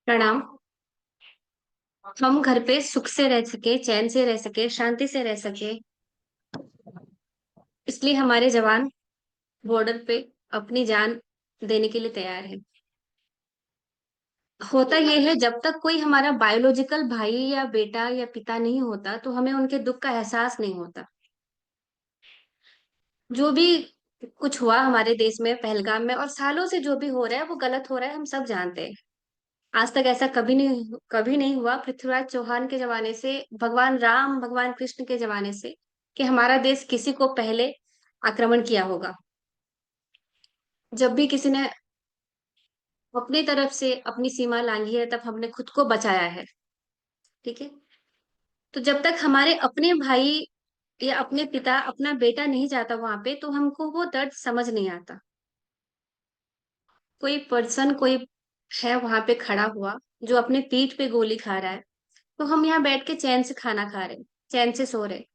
प्रणाम। हम घर पे सुख से रह सके, चैन से रह सके, शांति से रह सके, इसलिए हमारे जवान बॉर्डर पे अपनी जान देने के लिए तैयार है। होता यह है, जब तक कोई हमारा बायोलॉजिकल भाई या बेटा या पिता नहीं होता तो हमें उनके दुख का एहसास नहीं होता। जो भी कुछ हुआ हमारे देश में पहलगाम में और सालों से जो भी हो रहा है वो गलत हो रहा है, हम सब जानते हैं। आज तक ऐसा कभी नहीं हुआ पृथ्वीराज चौहान के जमाने से, भगवान राम भगवान कृष्ण के जमाने से, कि हमारा देश किसी को पहले आक्रमण किया होगा। जब भी किसी ने अपनी तरफ से अपनी सीमा लांघी है तब हमने खुद को बचाया है। ठीक है। तो जब तक हमारे अपने भाई या अपने पिता, अपना बेटा नहीं जाता वहां पे तो हमको वो दर्द समझ नहीं आता। कोई पर्सन, कोई है वहां पे खड़ा हुआ जो अपने पीठ पे गोली खा रहा है, तो हम यहाँ बैठ के चैन से खाना खा रहे हैं, चैन से सो रहे हैं।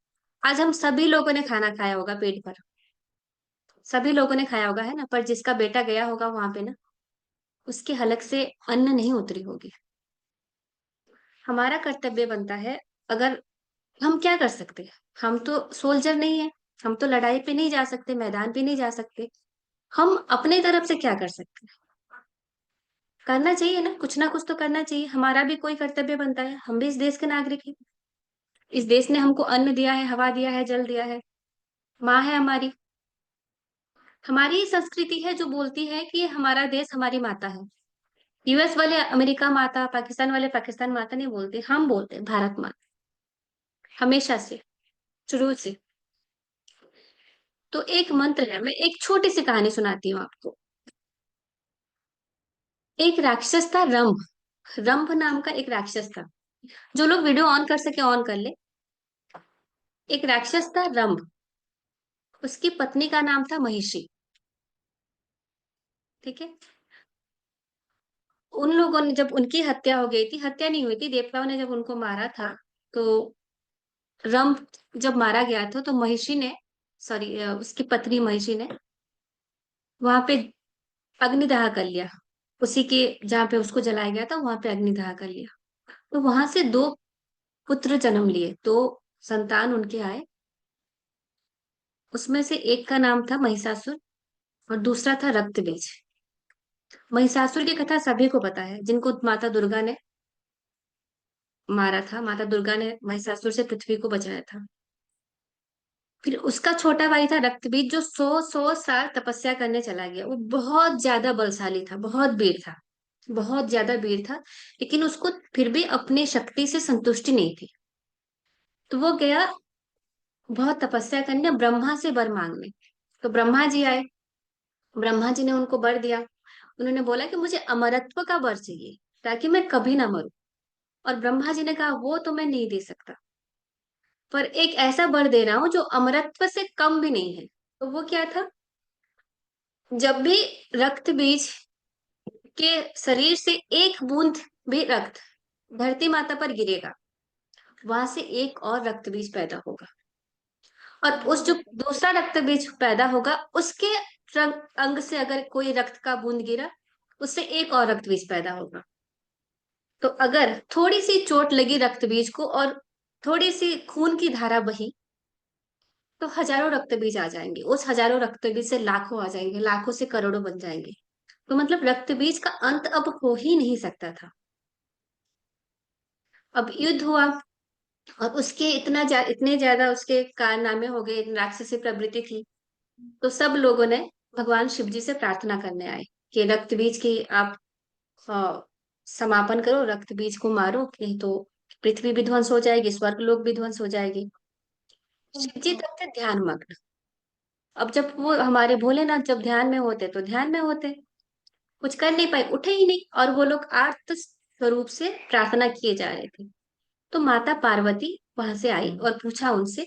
आज हम सभी लोगों ने खाना खाया होगा पेट भर, सभी लोगों ने खाया होगा, है ना? पर जिसका बेटा गया होगा वहां पे ना, उसके हलक से अन्न नहीं उतरी होगी। हमारा कर्तव्य बनता है, अगर हम क्या कर सकते हैं? हम तो सोल्जर नहीं है, हम तो लड़ाई पे नहीं जा सकते, मैदान पे नहीं जा सकते। हम अपने तरफ से क्या कर सकते हैं? करना चाहिए ना कुछ तो करना चाहिए। हमारा भी कोई कर्तव्य बनता है, हम भी इस देश के नागरिक हैं। इस देश ने हमको अन्न दिया है, हवा दिया है, जल दिया है, माँ है हमारी। हमारी ही संस्कृति है जो बोलती है कि हमारा देश हमारी माता है। यूएस वाले अमेरिका माता, पाकिस्तान वाले पाकिस्तान माता नहीं बोलते, हम बोलते हैं भारत माता, हमेशा से, शुरू से। तो एक मंत्र है, मैं एक छोटी सी कहानी सुनाती हूँ आपको। एक राक्षस था, रंभ। रंभ नाम का एक राक्षस था। जो लोग वीडियो ऑन कर सके ऑन कर ले। एक राक्षस था, रंभ। उसकी पत्नी का नाम था महिषी। ठीक है। उन लोगों ने, जब उनकी हत्या हो गई थी, हत्या नहीं हुई थी, देवताओं ने जब उनको मारा था, तो रंभ जब मारा गया था तो महिषी ने, सॉरी, उसकी पत्नी महिषी ने वहां पे अग्निदाह कर लिया। उसी के जहाँ पे उसको जलाया गया था वहां पे अग्निदाह कर लिया। तो वहां से दो पुत्र जन्म लिए, दो संतान उनके आए। उसमें से एक का नाम था महिषासुर और दूसरा था रक्तबीज। महिषासुर की कथा सभी को पता है, जिनको माता दुर्गा ने मारा था। माता दुर्गा ने महिषासुर से पृथ्वी को बचाया था। फिर उसका छोटा भाई था रक्तबीज, जो सौ सौ साल तपस्या करने चला गया। वो बहुत ज्यादा बलशाली था, बहुत वीर था, बहुत ज्यादा वीर था। लेकिन उसको फिर भी अपनी शक्ति से संतुष्टि नहीं थी। तो वो गया बहुत तपस्या करने, ब्रह्मा से वर मांगने। तो ब्रह्मा जी आए। ब्रह्मा जी ने उनको वर दिया। उन्होंने बोला कि मुझे अमरत्व का वर चाहिए, ताकि मैं कभी ना मरूं। और ब्रह्मा जी ने कहा वो तो मैं नहीं दे सकता, पर एक ऐसा वर दे रहा हूं जो अमरत्व से कम भी नहीं है। तो वो क्या था? जब भी रक्त बीज के शरीर से एक बूंद भी रक्त धरती माता पर गिरेगा, वहां से एक और रक्त बीज पैदा होगा। और उस जो दूसरा रक्त बीज पैदा होगा, उसके अंग से अगर कोई रक्त का बूंद गिरा, उससे एक और रक्त बीज पैदा होगा। तो अगर थोड़ी सी चोट लगी रक्त बीज को और थोड़ी सी खून की धारा बही, तो हजारों रक्त बीज आ जाएंगे। उस हजारों रक्त बीज से लाखों आ जाएंगे, लाखों से करोड़ों बन जाएंगे। तो मतलब रक्त बीज का अंत अब हो ही नहीं सकता था। अब युद्ध हुआ और उसके इतने ज्यादा उसके कारनामे हो गए, राक्षसी प्रवृत्ति थी। तो सब लोगों ने भगवान शिव जी से प्रार्थना करने आए कि रक्त बीज की आप समापन करो, रक्त बीज को मारो, नहीं तो पृथ्वी भी ध्वंस हो जाएगी, स्वर्ग लोक भी ध्वंस हो जाएगी। शिव जी तब थे ध्यान मग्न। अब जब वो हमारे भोलेनाथ जब ध्यान में होते तो ध्यान में होते, कुछ कर नहीं पाए, उठे ही नहीं, और वो लोग आर्त स्वरूप से प्रार्थना किए जा रहे थे। तो माता पार्वती वहां से आई और पूछा उनसे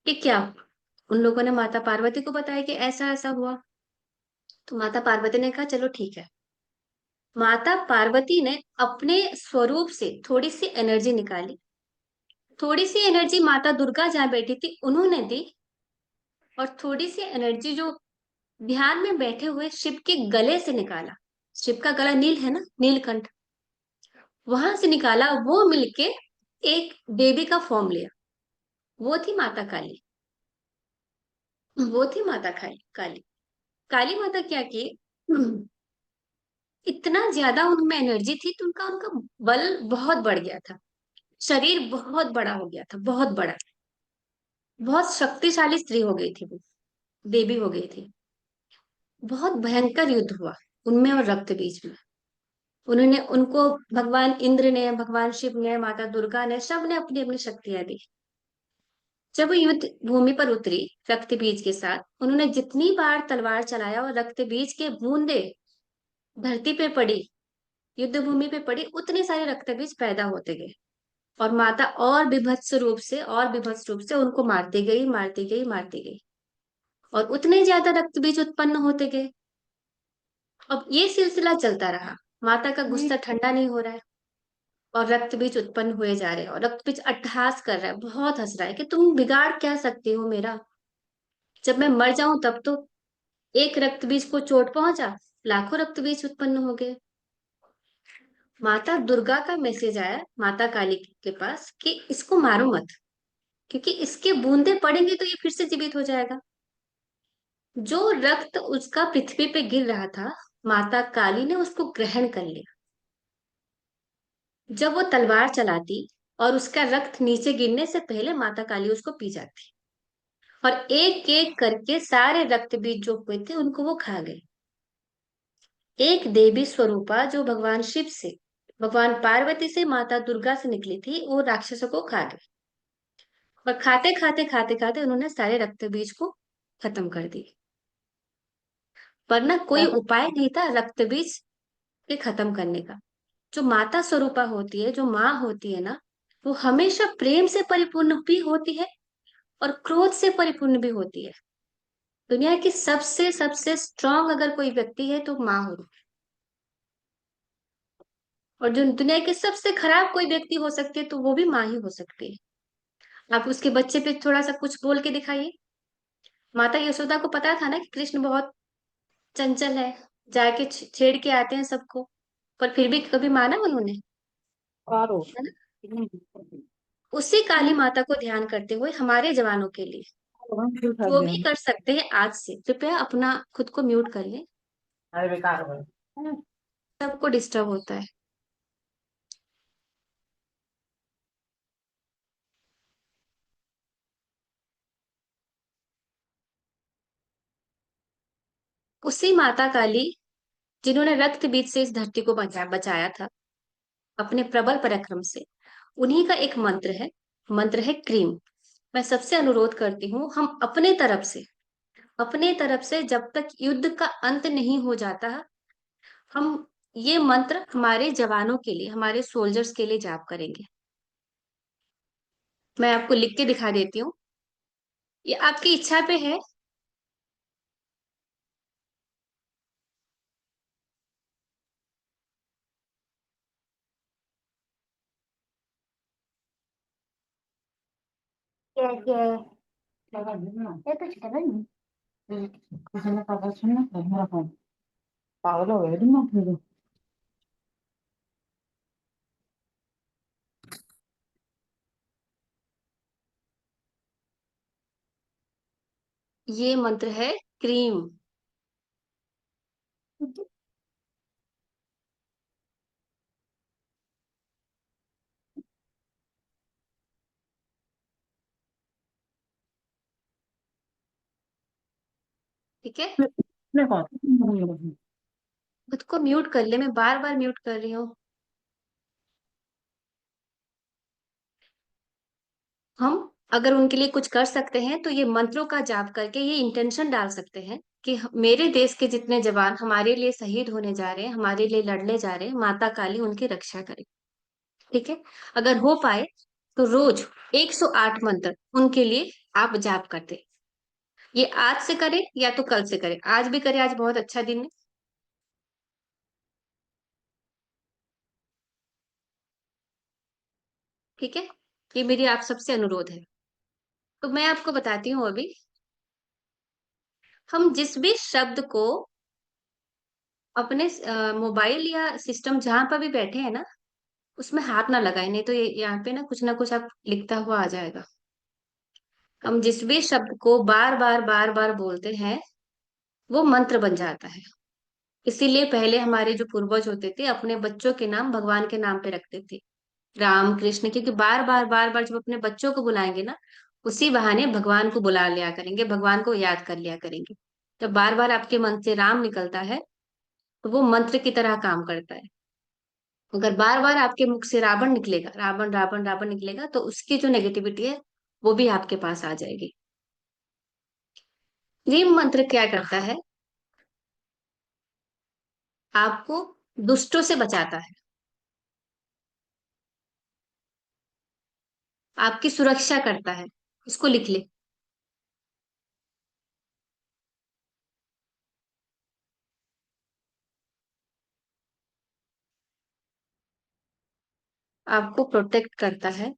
कि क्या हुआ? उन लोगों ने माता पार्वती को बताया कि ऐसा ऐसा हुआ। तो माता पार्वती ने कहा चलो ठीक है। माता पार्वती ने अपने स्वरूप से थोड़ी सी एनर्जी निकाली। थोड़ी सी एनर्जी माता दुर्गा जहाँ बैठी थी उन्होंने दी, और थोड़ी सी एनर्जी जो ध्यान में बैठे हुए शिव के गले से निकाला। शिव का गला नील है ना, नीलकंठ। वहां से निकाला, वो मिलके एक बेबी का फॉर्म लिया। वो थी माता काली। वो थी माता काली। काली माता क्या की, इतना ज्यादा उनमें एनर्जी थी तो उनका उनका बल बहुत बढ़ गया था। शरीर बहुत बड़ा हो गया था, बहुत बड़ा। बहुत शक्तिशाली स्त्री हो गई थी वो, देवी हो गई थी। बहुत भयंकर युद्ध हुआ उनमें और रक्त बीज में। उन्होंने उनको भगवान इंद्र ने, भगवान शिव ने, माता दुर्गा ने, सब ने अपनी अपनी शक्तियां दी। जब वो युद्ध भूमि पर उतरी रक्त बीज के साथ, उन्होंने जितनी बार तलवार चलाया और रक्त बीज के बूंदे धरती पे पड़ी, युद्ध भूमि पे पड़ी, उतने सारे रक्त बीज पैदा होते गए। और माता और विभत्स रूप से उनको मारती गई, मारती गई, मारती गई। और उतने ज्यादा रक्त बीज उत्पन्न होते गए। अब ये सिलसिला चलता रहा। माता का गुस्सा ठंडा नहीं हो रहा है, और रक्त बीज उत्पन्न हुए जा रहे हैं, और रक्त बीज अट्टहास कर रहा है, बहुत हंस रहा है कि तुम बिगाड़ क्या सकते हो मेरा। जब मैं मर जाऊं तब तो एक रक्त बीज को चोट पहुंचा, लाखों रक्त बीज उत्पन्न हो गए। माता दुर्गा का मैसेज आया माता काली के पास कि इसको मारो मत, क्योंकि इसके बूंदे पड़ेंगे तो ये फिर से जीवित हो जाएगा। जो रक्त उसका पृथ्वी पे गिर रहा था, माता काली ने उसको ग्रहण कर लिया। जब वो तलवार चलाती और उसका रक्त नीचे गिरने से पहले माता काली उसको पी जाती, और एक एक करके सारे रक्त बीज जो हुए थे उनको वो खा गई। एक देवी स्वरूपा जो भगवान शिव से, भगवान पार्वती से, माता दुर्गा से निकली थी, वो राक्षसों को खा गई। और खाते खाते खाते खाते उन्होंने सारे रक्त बीज को खत्म कर दिए। वरना कोई उपाय नहीं था रक्त बीज के खत्म करने का। जो माता स्वरूपा होती है, जो माँ होती है ना, वो हमेशा प्रेम से परिपूर्ण भी होती है और क्रोध से परिपूर्ण भी होती है। दुनिया की सबसे सबसे स्ट्रांग अगर कोई व्यक्ति है तो माँ होती है। और जो दुनिया की सबसे खराब कोई व्यक्ति हो सकती है तो वो भी माँ ही हो सकती है। आप उसके बच्चे पे थोड़ा सा कुछ बोल के दिखाइए। माता यशोदा को पता था ना कि कृष्ण बहुत चंचल है, जाके छेड़ के आते हैं सबको, पर फिर भी कभी माना उन्होंने, कारो है ना। उसी काली माता को ध्यान करते हुए हमारे जवानों के लिए हम क्यों थक जो गए भी कर सकते हैं आज से, कृपया अपना खुद को म्यूट कर लें। अरे बेकार हो गए सबको डिस्टर्ब होता है। उसी माता काली जिन्होंने रक्त बीज से इस धरती को बचाया था अपने प्रबल पराक्रम से, उन्हीं का एक मंत्र है। मंत्र है क्रीम। मैं सबसे अनुरोध करती हूँ, हम अपने तरफ से जब तक युद्ध का अंत नहीं हो जाता, हम ये मंत्र हमारे जवानों के लिए, हमारे सोल्जर्स के लिए जाप करेंगे। मैं आपको लिख के दिखा देती हूँ, ये आपकी इच्छा पे है। क्या क्या लगा दूंगा ये तो चला नहीं कुछ ना पता सुनना मेरा फोन पागल हो गया दिमाग फिर ये मंत्र है क्रीम। ठीक है, मैं कौन खुद को म्यूट कर ले, मैं बार बार म्यूट कर रही हूँ। हम अगर उनके लिए कुछ कर सकते हैं तो ये मंत्रों का जाप करके ये इंटेंशन डाल सकते हैं कि मेरे देश के जितने जवान हमारे लिए शहीद होने जा रहे हैं, हमारे लिए लड़ने जा रहे हैं, माता काली उनकी रक्षा करे। ठीक है, अगर हो पाए तो रोज 108 मंत्र उनके लिए आप जाप करते। ये आज से करें या तो कल से करें, आज भी करें, आज बहुत अच्छा दिन है। ठीक है, ये मेरी आप सबसे अनुरोध है। तो मैं आपको बताती हूँ अभी, हम जिस भी शब्द को अपने मोबाइल या सिस्टम जहां पर भी बैठे हैं ना, उसमें हाथ ना लगाए, नहीं तो ये यहाँ पे ना कुछ आप लिखता हुआ आ जाएगा। हम जिस भी शब्द को बार बार बोलते हैं वो मंत्र बन जाता है। इसीलिए पहले हमारे जो पूर्वज होते थे अपने बच्चों के नाम भगवान के नाम पे रखते थे, राम कृष्ण, क्योंकि बार बार जब अपने बच्चों को बुलाएंगे ना, उसी बहाने भगवान को बुला लिया करेंगे, भगवान को याद कर लिया करेंगे। जब बार बार आपके मन से राम निकलता है तो वो मंत्र की तरह काम करता है। अगर बार बार आपके मुख से रावण निकलेगा, रावण रावण रावण निकलेगा, तो उसकी जो नेगेटिविटी है वो भी आपके पास आ जाएगी। ये मंत्र क्या करता है? आपको दुष्टों से बचाता है, आपकी सुरक्षा करता है। इसको लिख ले। आपको प्रोटेक्ट करता है,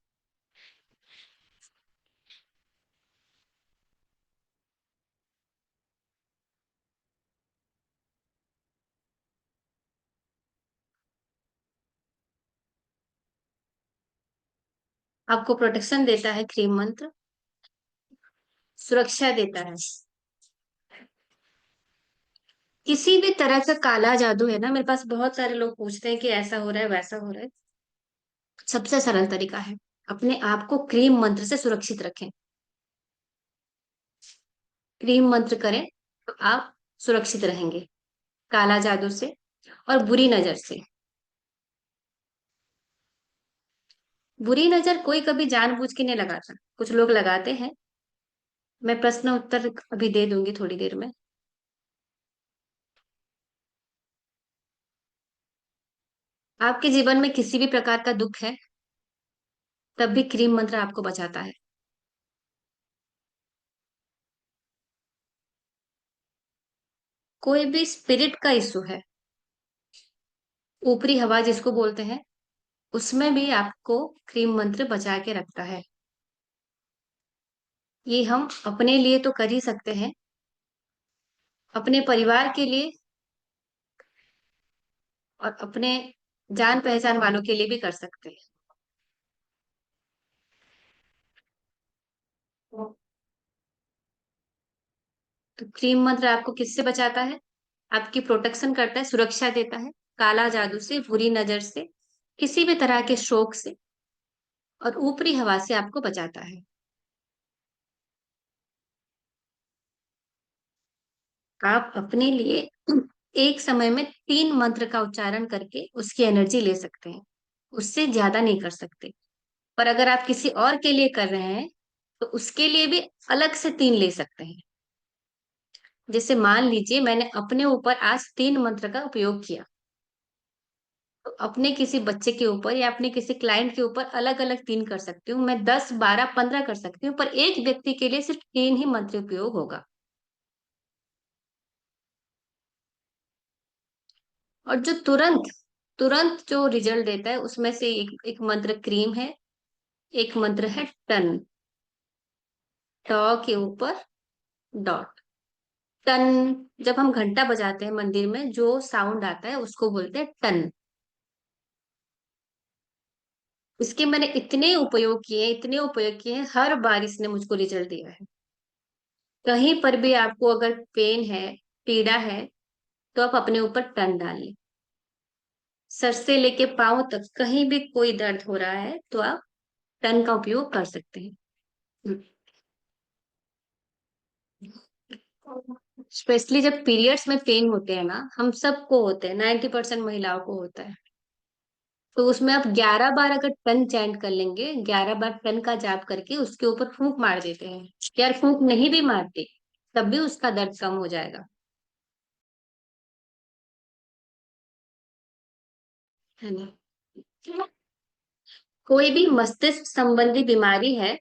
आपको प्रोटेक्शन देता है क्रीम मंत्र, सुरक्षा देता है। किसी भी तरह का काला जादू है ना, मेरे पास बहुत सारे लोग पूछते हैं कि ऐसा हो रहा है वैसा हो रहा है। सबसे सरल तरीका है, अपने आप को क्रीम मंत्र से सुरक्षित रखें। क्रीम मंत्र करें तो आप सुरक्षित रहेंगे काला जादू से और बुरी नजर से। बुरी नजर कोई कभी जानबूझ के नहीं लगाता, कुछ लोग लगाते हैं। मैं प्रश्न उत्तर अभी दे दूंगी थोड़ी देर में। आपके जीवन में किसी भी प्रकार का दुख है, तब भी क्रीम मंत्र आपको बचाता है। कोई भी स्पिरिट का इशू है, ऊपरी हवा जिसको बोलते हैं, उसमें भी आपको क्रीम मंत्र बचा के रखता है। ये हम अपने लिए तो कर ही सकते हैं, अपने परिवार के लिए और अपने जान पहचान वालों के लिए भी कर सकते हैं। तो क्रीम मंत्र आपको किससे बचाता है? आपकी प्रोटेक्शन करता है, सुरक्षा देता है, काला जादू से, बुरी नजर से, किसी भी तरह के शोक से, और ऊपरी हवा से आपको बचाता है। आप अपने लिए एक समय में 3 मंत्र का उच्चारण करके उसकी एनर्जी ले सकते हैं, उससे ज्यादा नहीं कर सकते। पर अगर आप किसी और के लिए कर रहे हैं तो उसके लिए भी अलग से 3 ले सकते हैं। जैसे मान लीजिए मैंने अपने ऊपर आज 3 मंत्र का उपयोग किया, तो अपने किसी बच्चे के ऊपर या अपने किसी क्लाइंट के ऊपर अलग अलग 3 कर सकती हूँ, मैं 10 12 15 कर सकती हूँ, पर एक व्यक्ति के लिए सिर्फ 3 ही मंत्र उपयोग होगा। और जो तुरंत तुरंत जो रिजल्ट देता है उसमें से एक मंत्र क्रीम है, एक मंत्र है टन। ट के ऊपर डॉट, टन। जब हम घंटा बजाते हैं मंदिर में जो साउंड आता है उसको बोलते हैं टन। इसके मैंने इतने उपयोग किए हैं, हर बार इसने मुझको रिजल्ट दिया है। कहीं पर भी आपको अगर पेन है, पीड़ा है, तो आप अपने ऊपर टन डालिए। सर से लेके पांव तक कहीं भी कोई दर्द हो रहा है तो आप टन का उपयोग कर सकते हैं। स्पेशली जब पीरियड्स में पेन होते हैं ना, हम सबको होते हैं, 90% महिलाओं को होता है, तो उसमें आप 11 बार अगर टन चैंट कर लेंगे, 11 बार टन का जाप करके उसके ऊपर फूंक मार देते हैं, यार फूंक नहीं भी मारते तब भी उसका दर्द कम हो जाएगा, है ना? कोई भी मस्तिष्क संबंधी बीमारी है,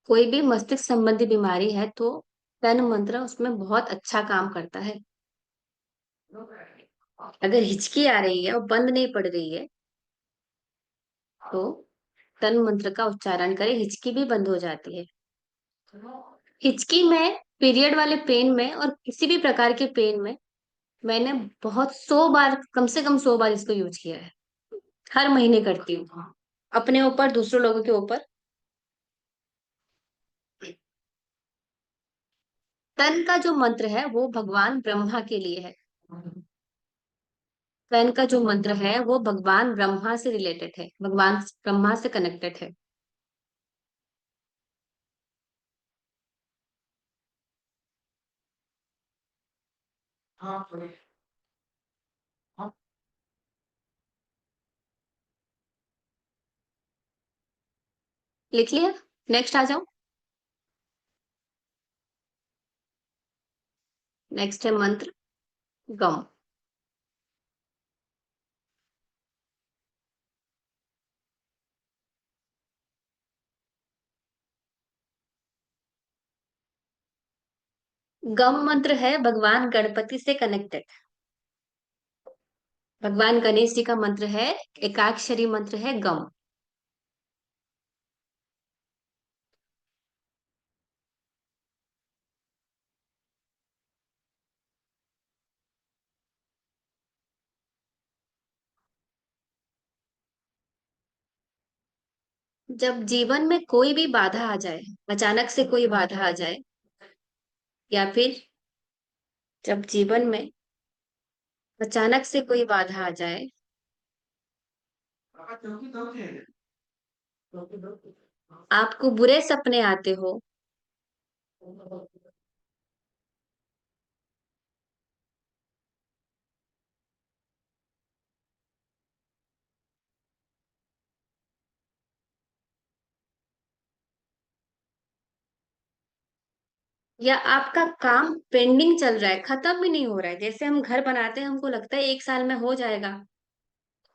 कोई भी मस्तिष्क संबंधी बीमारी है तो तन मंत्र उसमें बहुत अच्छा काम करता है। अगर हिचकी आ रही है और बंद नहीं पड़ रही है तो तन मंत्र का उच्चारण करें, हिचकी भी बंद हो जाती है। हिचकी में, पीरियड वाले पेन में और किसी भी प्रकार के पेन में मैंने बहुत 100 बार, कम से कम 100 बार इसको यूज किया है। हर महीने करती हूँ, अपने ऊपर, दूसरों लोगों के ऊपर। तन का जो मंत्र है वो भगवान ब्रह्मा के लिए है। तन का जो मंत्र है वो भगवान ब्रह्मा से रिलेटेड है, भगवान ब्रह्मा से कनेक्टेड है। लिख लिया? नेक्स्ट आ जाओ। नेक्स्ट है मंत्र गम। गम मंत्र है भगवान गणपति से कनेक्टेड। भगवान गणेश जी का मंत्र है, एकाक्षरी मंत्र है गम। जब जीवन में कोई भी बाधा आ जाए, अचानक से कोई बाधा आ जाए, या फिर जब जीवन में अचानक से कोई बाधा आ जाए, आपको बुरे सपने आते हो, या आपका काम पेंडिंग चल रहा है, खत्म भी नहीं हो रहा है, जैसे हम घर बनाते हैं हमको लगता है 1 साल में हो जाएगा,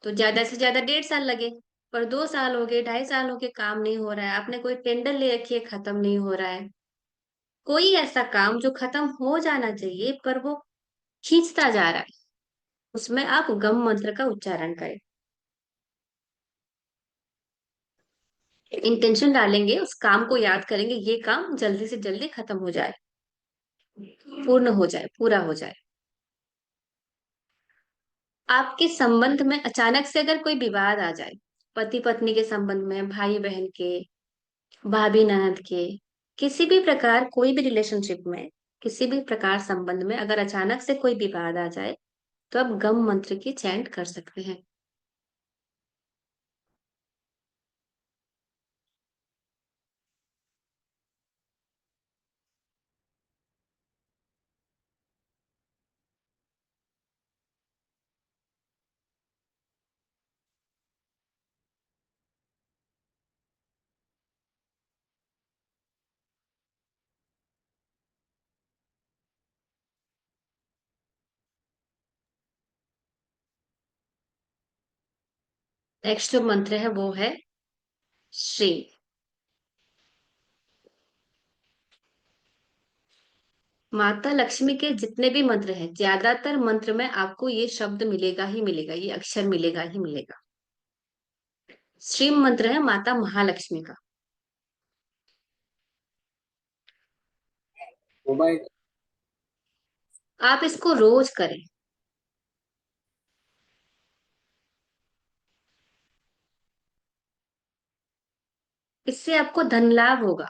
तो ज्यादा से ज्यादा 1.5 साल लगे, पर 2 साल हो गए, 2.5 साल हो गए, काम नहीं हो रहा है। आपने कोई टेंडर ले रखी है, खत्म नहीं हो रहा है। कोई ऐसा काम जो खत्म हो जाना चाहिए पर वो खींचता जा रहा है, उसमें आप गम मंत्र का उच्चारण करें। इंटेंशन डालेंगे, उस काम को याद करेंगे, ये काम जल्दी से जल्दी खत्म हो जाए, पूर्ण हो जाए, पूरा हो जाए। आपके संबंध में अचानक से अगर कोई विवाद आ जाए, पति पत्नी के संबंध में, भाई बहन के, भाभी ननद के, किसी भी प्रकार, कोई भी रिलेशनशिप में, किसी भी प्रकार संबंध में अगर अचानक से कोई विवाद आ जाए, तो आप गम मंत्र की चैंट कर सकते हैं। नेक्स्ट जो मंत्र है वो है श्री। माता लक्ष्मी के जितने भी मंत्र हैं, ज्यादातर मंत्र में आपको ये शब्द मिलेगा ही मिलेगा, ये अक्षर मिलेगा ही मिलेगा। श्री मंत्र है माता महालक्ष्मी का। मोबाइल। आप इसको रोज करें, इससे आपको धन लाभ होगा।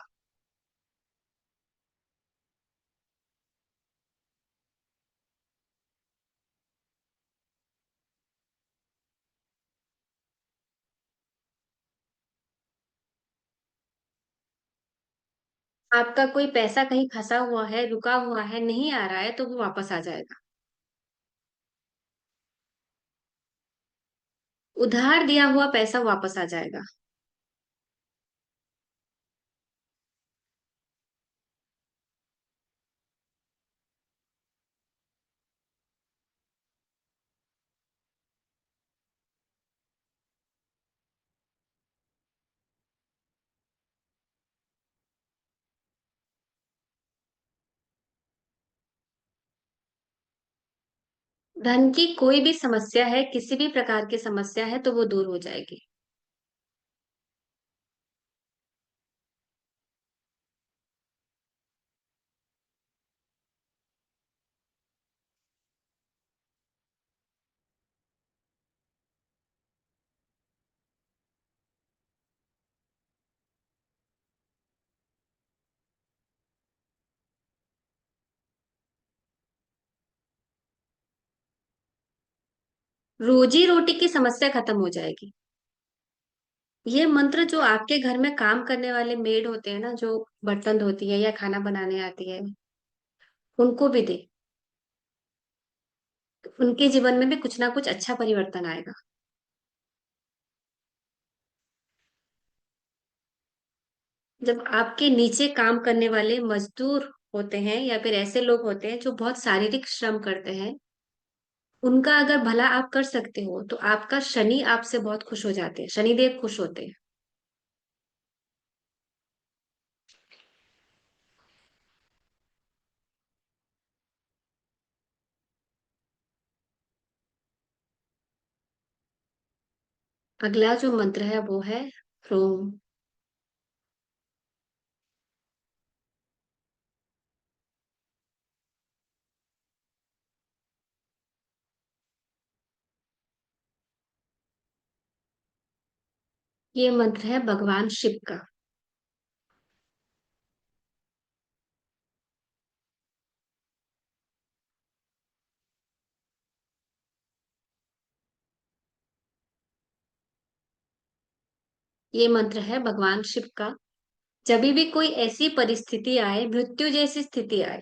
आपका कोई पैसा कहीं फंसा हुआ है, रुका हुआ है, नहीं आ रहा है, तो वो वापस आ जाएगा। उधार दिया हुआ पैसा वापस आ जाएगा। धन की कोई भी समस्या है, किसी भी प्रकार की समस्या है, तो वो दूर हो जाएगी। रोजी रोटी की समस्या खत्म हो जाएगी। ये मंत्र जो आपके घर में काम करने वाले मेड होते हैं ना, जो बर्तन धोती है या खाना बनाने आती है, उनको भी दे। उनके जीवन में भी कुछ ना कुछ अच्छा परिवर्तन आएगा। जब आपके नीचे काम करने वाले मजदूर होते हैं या फिर ऐसे लोग होते हैं जो बहुत शारीरिक श्रम करते हैं, उनका अगर भला आप कर सकते हो तो आपका शनि आपसे बहुत खुश हो जाते हैं, शनिदेव खुश होते हैं। अगला जो मंत्र है वो है ह्रोम। ये मंत्र है भगवान शिव का। ये मंत्र है भगवान शिव का। जब भी कोई ऐसी परिस्थिति आए, मृत्यु जैसी स्थिति आए,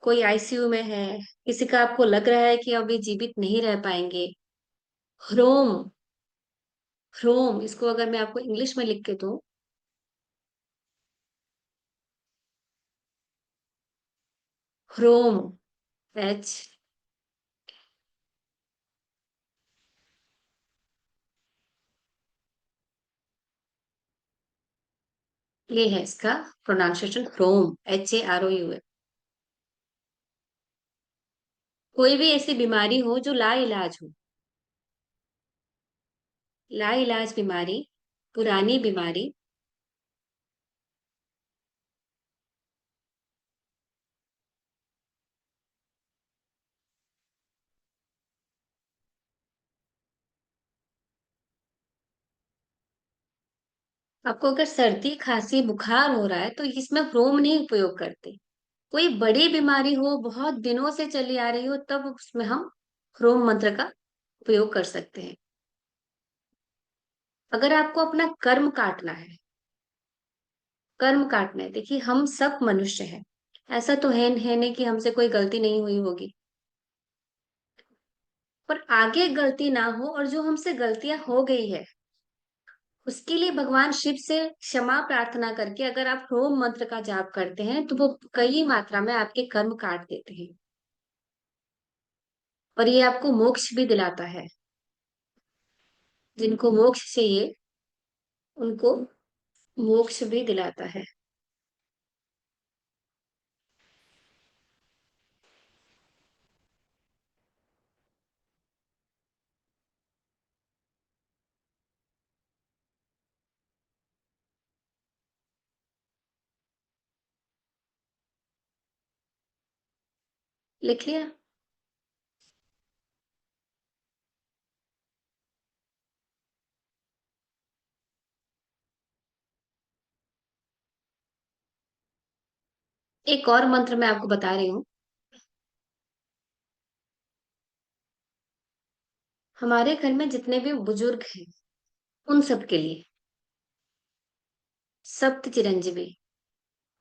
कोई आईसीयू में है, किसी का आपको लग रहा है कि अब ये जीवित नहीं रह पाएंगे, ह्रोम। ह्रोम, इसको अगर मैं आपको इंग्लिश में लिख के दूं, ह्रोम, एच, ये है इसका प्रोनाउंसिएशन, ह्रोम, HAROUM। कोई भी ऐसी बीमारी हो जो लाइलाज हो, लाइलाज बीमारी, पुरानी बीमारी, आपको अगर सर्दी खांसी बुखार हो रहा है तो इसमें ह्रोम नहीं उपयोग करते। कोई बड़ी बीमारी हो, बहुत दिनों से चली आ रही हो, तब उसमें हम ह्रोम मंत्र का उपयोग कर सकते हैं। अगर आपको अपना कर्म काटना है, कर्म काटना है, देखिए हम सब मनुष्य हैं। ऐसा तो है नहीं कि हमसे कोई गलती नहीं हुई होगी, पर आगे गलती ना हो, और जो हमसे गलतियां हो गई है उसके लिए भगवान शिव से क्षमा प्रार्थना करके अगर आप होम मंत्र का जाप करते हैं तो वो कई मात्रा में आपके कर्म काट देते हैं। और ये आपको मोक्ष भी दिलाता है। जिनको मोक्ष चाहिए उनको मोक्ष भी दिलाता है। लिख लिया? एक और मंत्र मैं आपको बता रही हूँ। हमारे घर में जितने भी बुजुर्ग हैं उन सब के लिए, सप्त चिरंजीवी,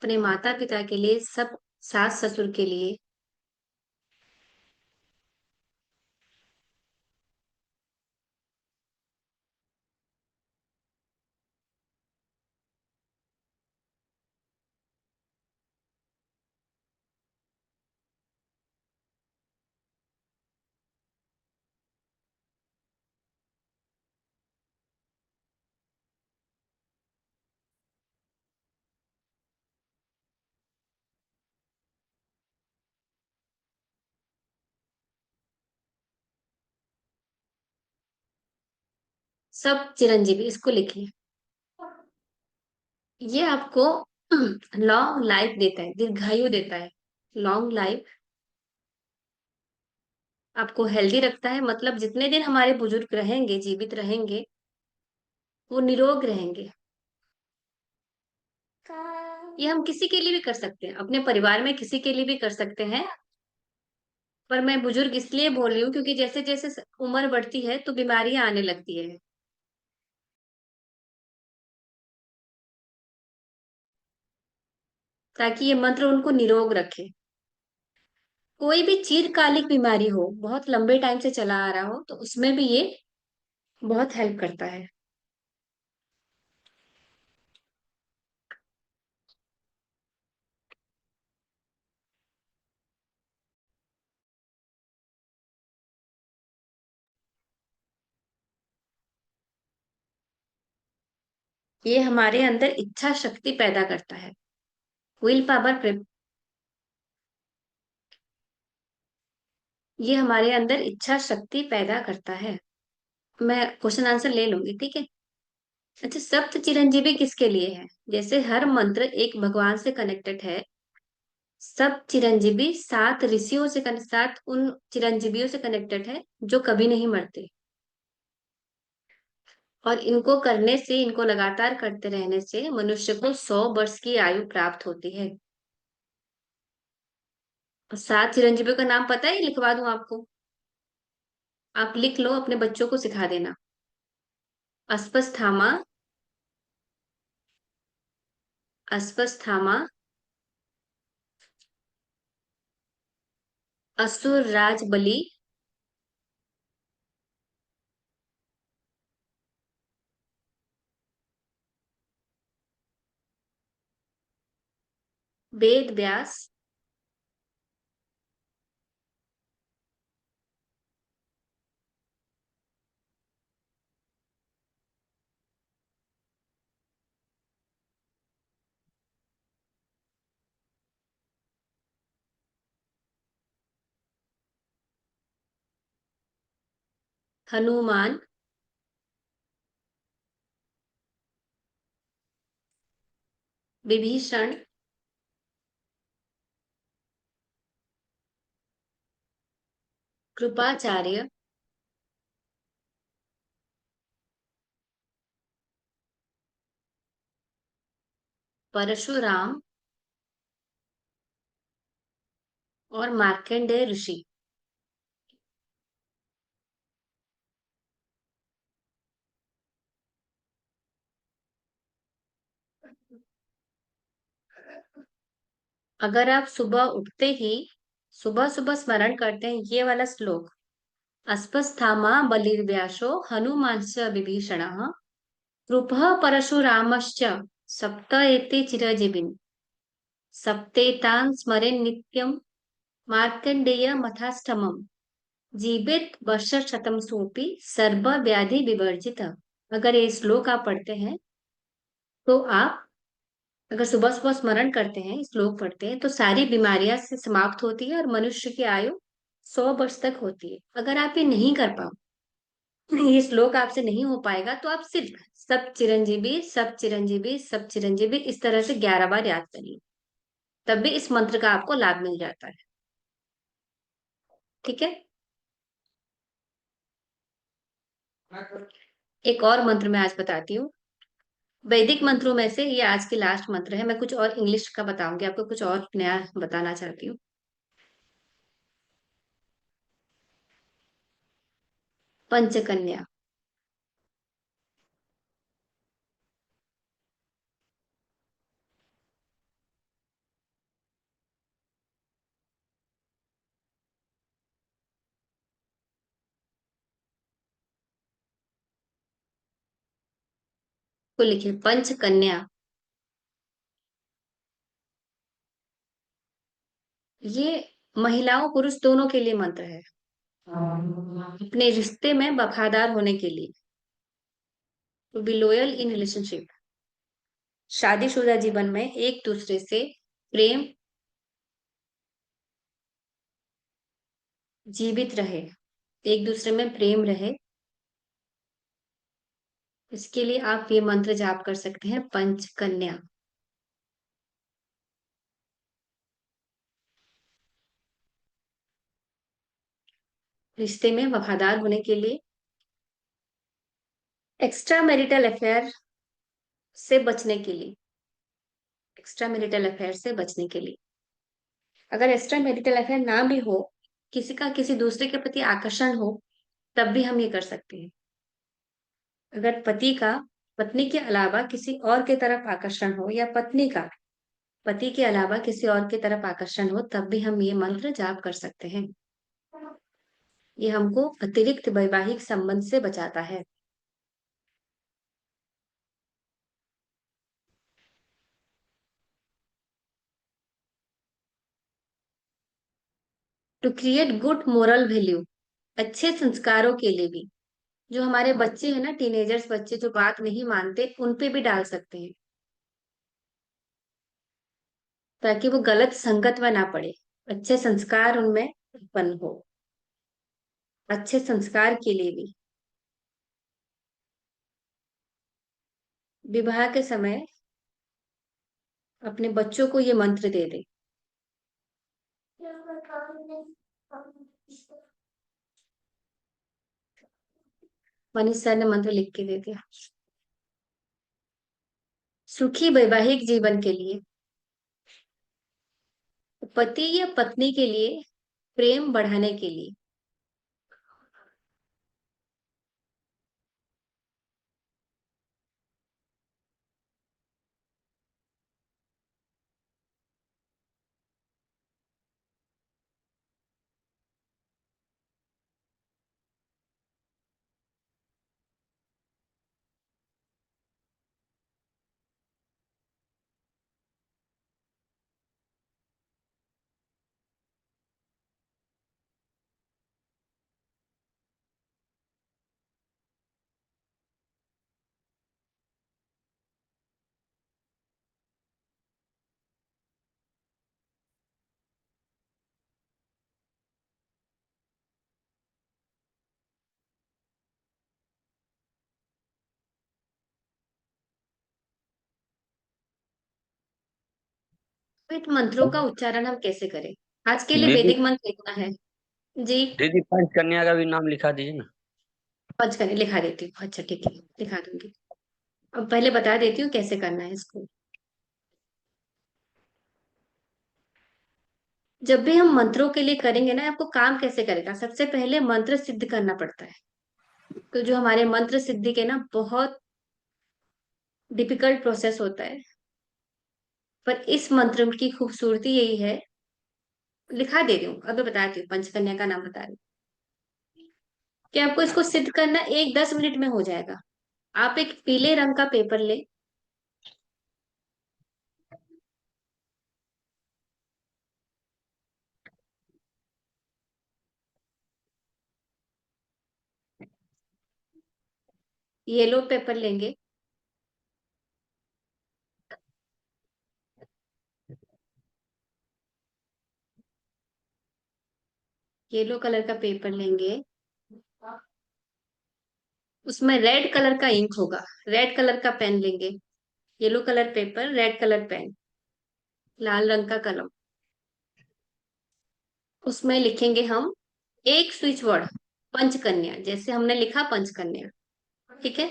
अपने माता पिता के लिए, सब सास ससुर के लिए, सब चिरंजीवी, इसको लिखिए। ये आपको लॉन्ग लाइफ देता है, दीर्घायु देता है। लॉन्ग लाइफ आपको हेल्दी रखता है, मतलब जितने दिन हमारे बुजुर्ग रहेंगे, जीवित रहेंगे, वो निरोग रहेंगे। ये हम किसी के लिए भी कर सकते हैं, अपने परिवार में किसी के लिए भी कर सकते हैं। पर मैं बुजुर्ग इसलिए बोल रही हूँ क्योंकि जैसे जैसे उम्र बढ़ती है तो बीमारियां आने लगती है, ताकि ये मंत्र उनको निरोग रखे। कोई भी चिरकालिक बीमारी हो, बहुत लंबे टाइम से चला आ रहा हो, तो उसमें भी ये बहुत हेल्प करता है। ये हमारे अंदर इच्छा शक्ति पैदा करता है। Will power. ये हमारे अंदर इच्छा शक्ति पैदा करता है। मैं क्वेश्चन आंसर ले लूंगी, ठीक है। अच्छा, सप्त चिरंजीवी किसके लिए है? जैसे हर मंत्र एक भगवान से कनेक्टेड है, सब चिरंजीवी सात ऋषियों से सात उन चिरंजीवियों से कनेक्टेड है जो कभी नहीं मरते। और इनको करने से, इनको लगातार करते रहने से मनुष्य को 100 वर्ष की आयु प्राप्त होती है। और सात चिरंजीवियों का नाम पता है? लिखवा दूं आपको? आप लिख लो, अपने बच्चों को सिखा देना। अस्पस्थामा, अस्पस्थामा, असुर राज बलि, वेद व्यास, हनुमान, विभीषण, कृपाचार्य, परशुराम और मार्कंडेय ऋषि। अगर आप सुबह उठते ही सुबह सुबह स्मरण करते हैं ये वाला श्लोक, अस्पस्थामा बलिर्व्यासो हनुमांश्च विभीषणः कृपः परशुरामश्च सप्त एते चिरजीविन् सप्तेतान् स्मरेन् नित्यं मार्कंडेय मथाष्टमम् जीवित वर्ष शतम सोपी सर्व व्याधि विवर्जित। अगर ये श्लोक आप पढ़ते हैं तो आप, अगर सुबह सुबह स्मरण करते हैं, श्लोक पढ़ते हैं, तो सारी बीमारियां से समाप्त होती है और मनुष्य की आयु 100 वर्ष तक होती है। अगर आप ये नहीं कर पाओ, ये श्लोक आपसे नहीं हो पाएगा, तो आप सिर्फ सब चिरंजीवी सब चिरंजीवी सब चिरंजीवी इस तरह से 11 बार याद करिए। तब भी इस मंत्र का आपको लाभ मिल जाता है। ठीक है। एक और मंत्र मैं आज बताती हूँ। वैदिक मंत्रों में से ये आज की लास्ट मंत्र है। मैं कुछ और इंग्लिश का बताऊंगी आपको, कुछ और नया बताना चाहती हूँ। पंचकन्या। को लिखिए, पंचकन्या। ये महिलाओं पुरुष दोनों के लिए मंत्र है। अपने रिश्ते में वफादार होने के लिए, to be loyal in relationship, शादीशुदा जीवन में एक दूसरे से प्रेम जीवित रहे, एक दूसरे में प्रेम रहे। इसके लिए आप ये मंत्र जाप कर सकते हैं, पंचकन्या। रिश्ते में वफादार होने के लिए, एक्स्ट्रा मैरिटल अफेयर से बचने के लिए, एक्स्ट्रा मैरिटल अफेयर से बचने के लिए। अगर एक्स्ट्रा मैरिटल अफेयर ना भी हो किसी का किसी दूसरे के प्रति आकर्षण हो, तब भी हम ये कर सकते हैं। अगर पति का पत्नी के अलावा किसी और के तरफ आकर्षण हो, या पत्नी का पति के अलावा किसी और की तरफ आकर्षण हो, तब भी हम ये मंत्र जाप कर सकते हैं। ये हमको अतिरिक्त वैवाहिक संबंध से बचाता है। To create good moral value, अच्छे संस्कारों के लिए भी। जो हमारे बच्चे हैं ना, टीनेजर्स बच्चे जो बात नहीं मानते, उन पे भी डाल सकते हैं, ताकि वो गलत संगत में ना पड़े, अच्छे संस्कार उनमें उत्पन्न हो। अच्छे संस्कार के लिए भी विवाह के समय अपने बच्चों को ये मंत्र दे दे। मनीष सर ने मंत्र लिख के दे दिया। सुखी वैवाहिक जीवन के लिए, पति या पत्नी के लिए, प्रेम बढ़ाने के लिए। तो इन मंत्रों का उच्चारण हम कैसे करें? आज के लिए दीदी, वैदिक मंत्र लिखना है। जी। दीदी पंचकन्या का भी नाम लिखा दीजिए ना। पंच करने लिखा देती हूँ, अच्छा ठीक है, लिखा दूंगी। अब पहले बता देती हूँ कैसे करना है इसको। जब भी हम मंत्रों के लिए करेंगे ना, आपको काम कैसे करेगा, सबसे पहले मंत्र सिद्ध करना पड़ता है। तो जो हमारे मंत्र सिद्धि के ना, बहुत डिफिकल्ट प्रोसेस होता है। पर इस मंत्र की खूबसूरती यही है, लिखा दे रही हूँ, अभी बताती हूँ, पंचकन्या का नाम बता रही हूँ, कि आपको इसको सिद्ध करना एक 10 मिनट में हो जाएगा। आप एक पीले रंग का पेपर ले, येलो पेपर लेंगे, येलो कलर का पेपर लेंगे, उसमें रेड कलर का इंक होगा, रेड कलर का पेन लेंगे। Yellow colour paper, red colour pen, लाल रंग का कलम। उसमें लिखेंगे हम एक स्विच वर्ड, पंचकन्या, जैसे हमने लिखा पंचकन्या। ठीक है,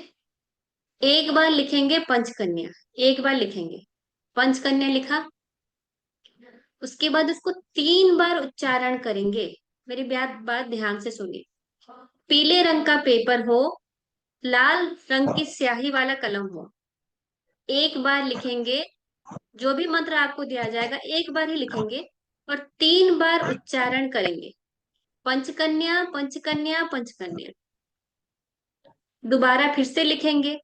एक बार लिखेंगे पंचकन्या, एक बार लिखेंगे पंचकन्या लिखा। उसके बाद उसको 3 बार उच्चारण करेंगे। मेरी बात बात ध्यान से सुनिए। पीले रंग का पेपर हो, लाल रंग की स्याही वाला कलम हो, एक बार लिखेंगे। जो भी मंत्र आपको दिया जाएगा एक बार ही लिखेंगे, और 3 बार उच्चारण करेंगे, पंचकन्या पंचकन्या पंचकन्या। दोबारा फिर से लिखेंगे,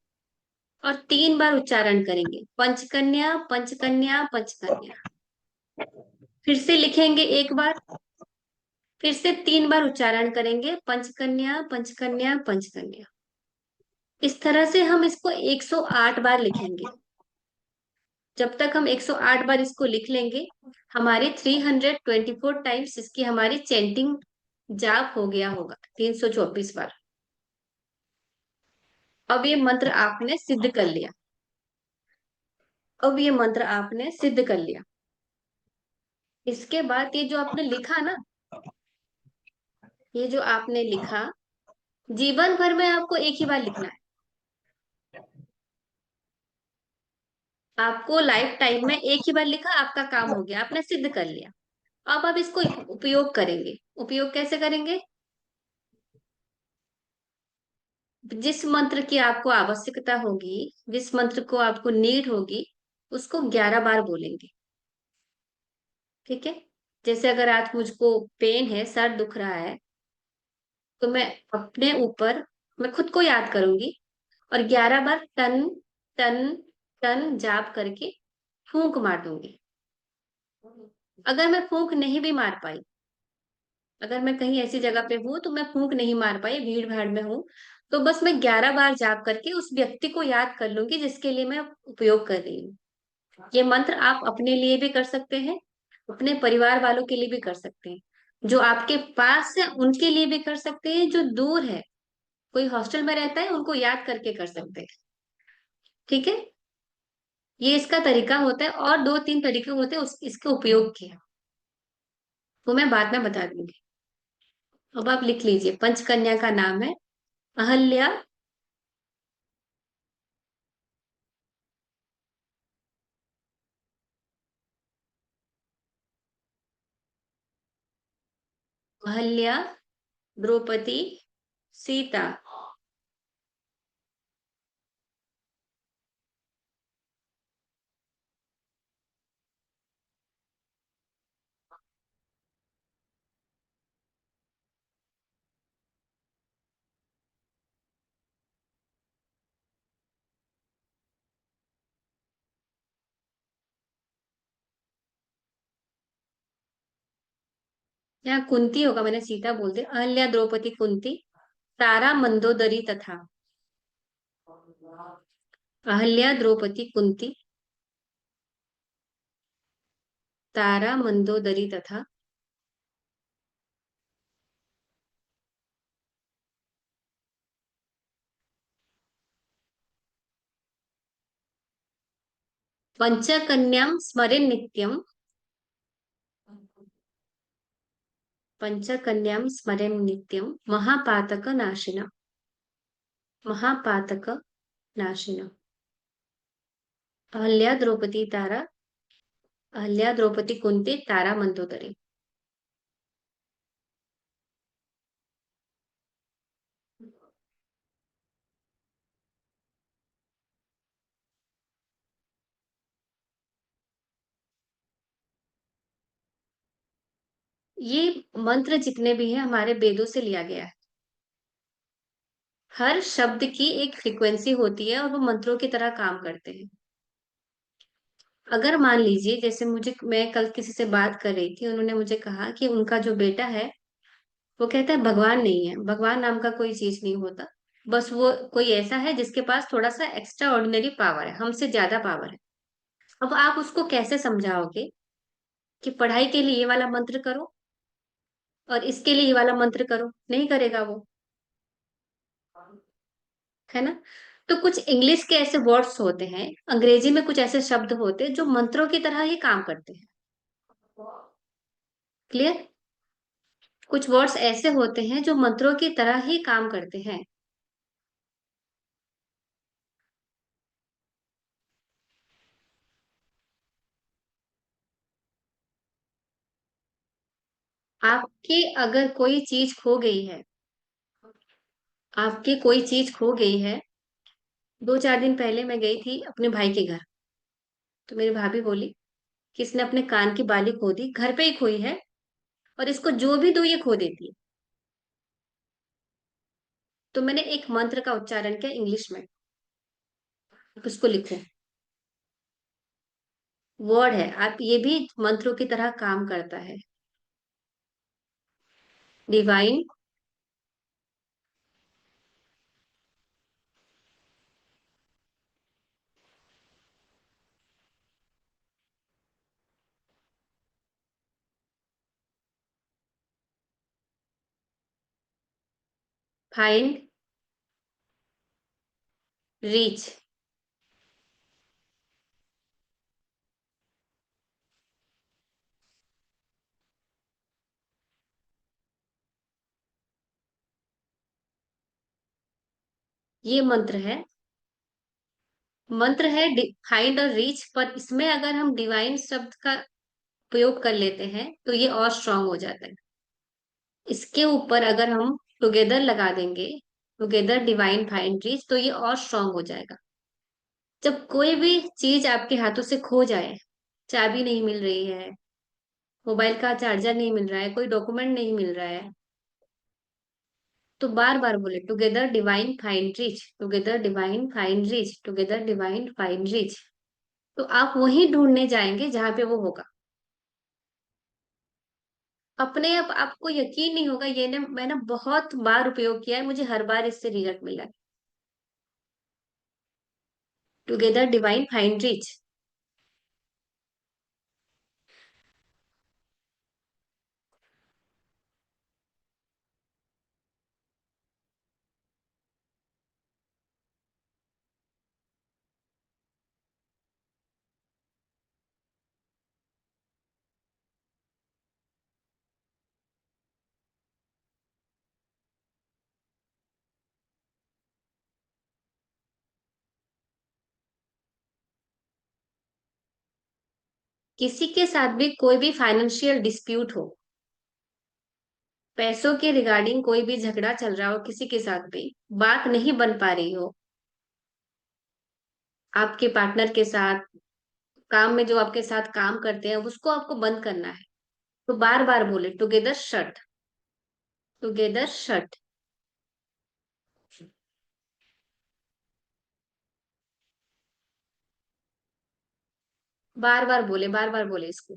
और 3 बार उच्चारण करेंगे, पंचकन्या पंचकन्या पंचकन्या। फिर से लिखेंगे एक बार, फिर से 3 बार उच्चारण करेंगे, पंचकन्या पंचकन्या पंचकन्या। इस तरह से हम इसको 108 बार लिखेंगे। जब तक हम 108 बार इसको लिख लेंगे, हमारी 324 टाइम्स इसकी हमारी चैंटिंग जाप हो गया होगा, 324 बार। अब ये मंत्र आपने सिद्ध कर लिया। अब ये मंत्र आपने सिद्ध कर लिया। इसके बाद ये जो आपने लिखा ना, ये जो आपने लिखा, जीवन भर में आपको एक ही बार लिखना है। आपको लाइफ टाइम में एक ही बार लिखा, आपका काम हो गया, आपने सिद्ध कर लिया। अब आप इसको उपयोग करेंगे। उपयोग कैसे करेंगे? जिस मंत्र की आपको आवश्यकता होगी, जिस मंत्र को आपको नीड होगी, उसको 11 बार बोलेंगे। ठीक है? जैसे अगर आज मुझको पेन है, सर दुख रहा है, तो मैं अपने ऊपर, मैं खुद को याद करूंगी और 11 बार टन टन टन जाप करके फूंक मार दूंगी। अगर मैं फूंक नहीं भी मार पाई, अगर मैं कहीं ऐसी जगह पे हूं तो मैं फूंक नहीं मार पाई, भीड़ भाड़ में हूं, तो बस मैं 11 बार जाप करके उस व्यक्ति को याद कर लूंगी जिसके लिए मैं उपयोग कर रही हूँ। ये मंत्र आप अपने लिए भी कर सकते हैं, अपने परिवार वालों के लिए भी कर सकते हैं, जो आपके पास है उनके लिए भी कर सकते हैं, जो दूर है, कोई हॉस्टल में रहता है उनको याद करके कर सकते हैं। ठीक है? ये इसका तरीका होता है, और दो तीन तरीके होते हैं इसके उपयोग के, वो मैं बाद में बता दूंगी। अब आप लिख लीजिए, पंचकन्या का नाम है अहल्या, अहल्या, द्रौपदी, सीता। यहाँ कुंती होगा, मैंने सीता बोल दिया। अहल्या, द्रौपदी, कुंती, तारा, मंदोदरी तथा। अहल्या, द्रौपदी, कुंती, तारा, मंदोदरी तथा पंचकन्यां स्मरेन् नित्यं। पंचकन्यां स्मरेन् नित्यं महापातक नाशिना। महापातक नाशिना। अहल्या, द्रौपदी, तारा, अहल्या, द्रौपदी, कुंती, तारा, मंदोदरी। ये मंत्र जितने भी हैं हमारे वेदों से लिया गया है। हर शब्द की एक फ्रीक्वेंसी होती है और वो मंत्रों की तरह काम करते हैं। अगर मान लीजिए, जैसे मुझे, मैं कल किसी से बात कर रही थी, उन्होंने मुझे कहा कि उनका जो बेटा है, वो कहता है भगवान नहीं है, भगवान नाम का कोई चीज नहीं होता, बस वो कोई ऐसा है जिसके पास थोड़ा सा एक्स्ट्रा ऑर्डिनरी पावर है, हमसे ज्यादा पावर है। अब आप उसको कैसे समझाओगे कि पढ़ाई के लिए ये वाला मंत्र करो और इसके लिए ये वाला मंत्र करो? नहीं करेगा वो, है ना? तो कुछ इंग्लिश के ऐसे वर्ड्स होते हैं, अंग्रेजी में कुछ ऐसे शब्द होते हैं जो मंत्रों की तरह ही काम करते हैं। क्लियर? कुछ वर्ड्स ऐसे होते हैं जो मंत्रों की तरह ही काम करते हैं। आपकी अगर कोई चीज खो गई है, आपकी कोई चीज खो गई है, 2 4 दिन पहले मैं गई थी अपने भाई के घर, तो मेरी भाभी बोली कि इसने अपने कान की बाली खो दी, घर पे ही खोई है, और इसको जो भी दो ये खो देती है। तो मैंने एक मंत्र का उच्चारण किया इंग्लिश में, आप उसको लिखो। वर्ड है, आप ये भी मंत्रों की तरह काम करता है। Divine find reach. ये मंत्र है, मंत्र है फाइंड और रीच, पर इसमें अगर हम डिवाइन शब्द का प्रयोग कर लेते हैं तो ये और स्ट्रांग हो जाता है। इसके ऊपर अगर हम टुगेदर लगा देंगे, टुगेदर डिवाइन फाइंड रीच, तो ये और स्ट्रांग हो जाएगा। जब कोई भी चीज आपके हाथों से खो जाए, चाबी नहीं मिल रही है, मोबाइल का चार्जर नहीं मिल रहा है, कोई डॉक्यूमेंट नहीं मिल रहा है, तो बार बार बोले together divine find reach, together divine find reach, together divine find reach. तो आप वहीं ढूंढने जाएंगे जहां पे वो होगा। अपने आप आपको यकीन नहीं होगा, ये ने मैंने बहुत बार उपयोग किया है, मुझे हर बार इससे रिजल्ट मिला है। Together divine find reach. किसी के साथ भी कोई भी फाइनेंशियल डिस्प्यूट हो, पैसों के रिगार्डिंग कोई भी झगड़ा चल रहा हो, किसी के साथ भी बात नहीं बन पा रही हो, आपके पार्टनर के साथ, काम में जो आपके साथ काम करते हैं उसको आपको बंद करना है, तो बार बार बोले टुगेदर शट, टुगेदर शट। बार बार बोले इसको।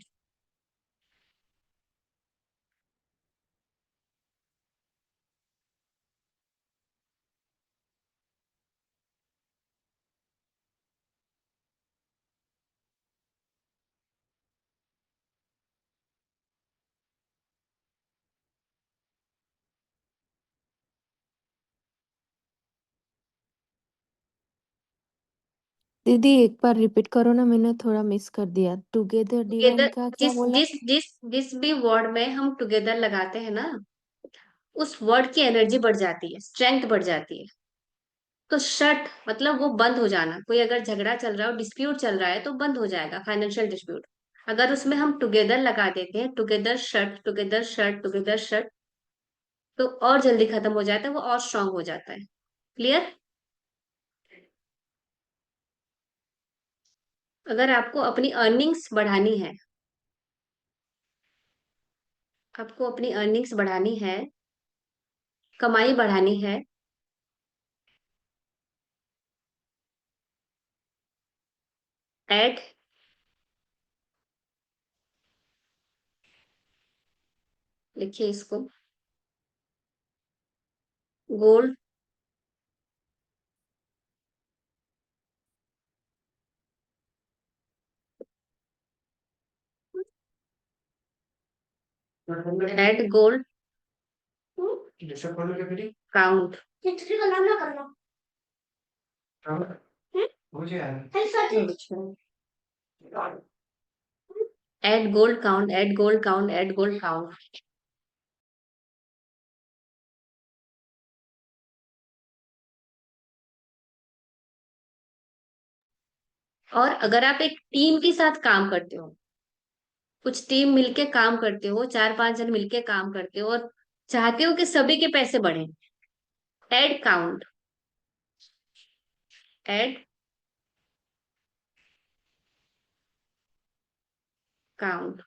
दीदी एक बार रिपीट करो ना, मैंने थोड़ा मिस कर दिया। टुगेदर डिवाइन टुगेदर, का क्या जिस बोला? जिस जिस जिस भी वर्ड में हम टुगेदर लगाते हैं ना, उस वर्ड की एनर्जी बढ़ जाती है, स्ट्रेंथ बढ़ जाती है। तो शट मतलब वो बंद हो जाना, कोई अगर झगड़ा चल रहा हो, डिस्प्यूट चल रहा है तो बंद हो जाएगा, फाइनेंशियल डिस्प्यूट। अगर उसमें हम टुगेदर लगा देते हैं, together shut, together shut, together shut, तो और जल्दी खत्म हो जाता है, वो और स्ट्रांग हो जाता है। क्लियर? अगर आपको अपनी अर्निंग्स बढ़ानी है, आपको अपनी अर्निंग्स बढ़ानी है, कमाई बढ़ानी है, ऐड, लिखिए इसको, gold, add gold count, add gold count, add gold count, add gold count. और अगर आप एक टीम के साथ काम करते हो, कुछ टीम मिलके काम करते हो, 4-5 जन मिलके काम करते हो और चाहते हो कि सभी के पैसे बढ़े, ऐड काउंट, ऐड काउंट।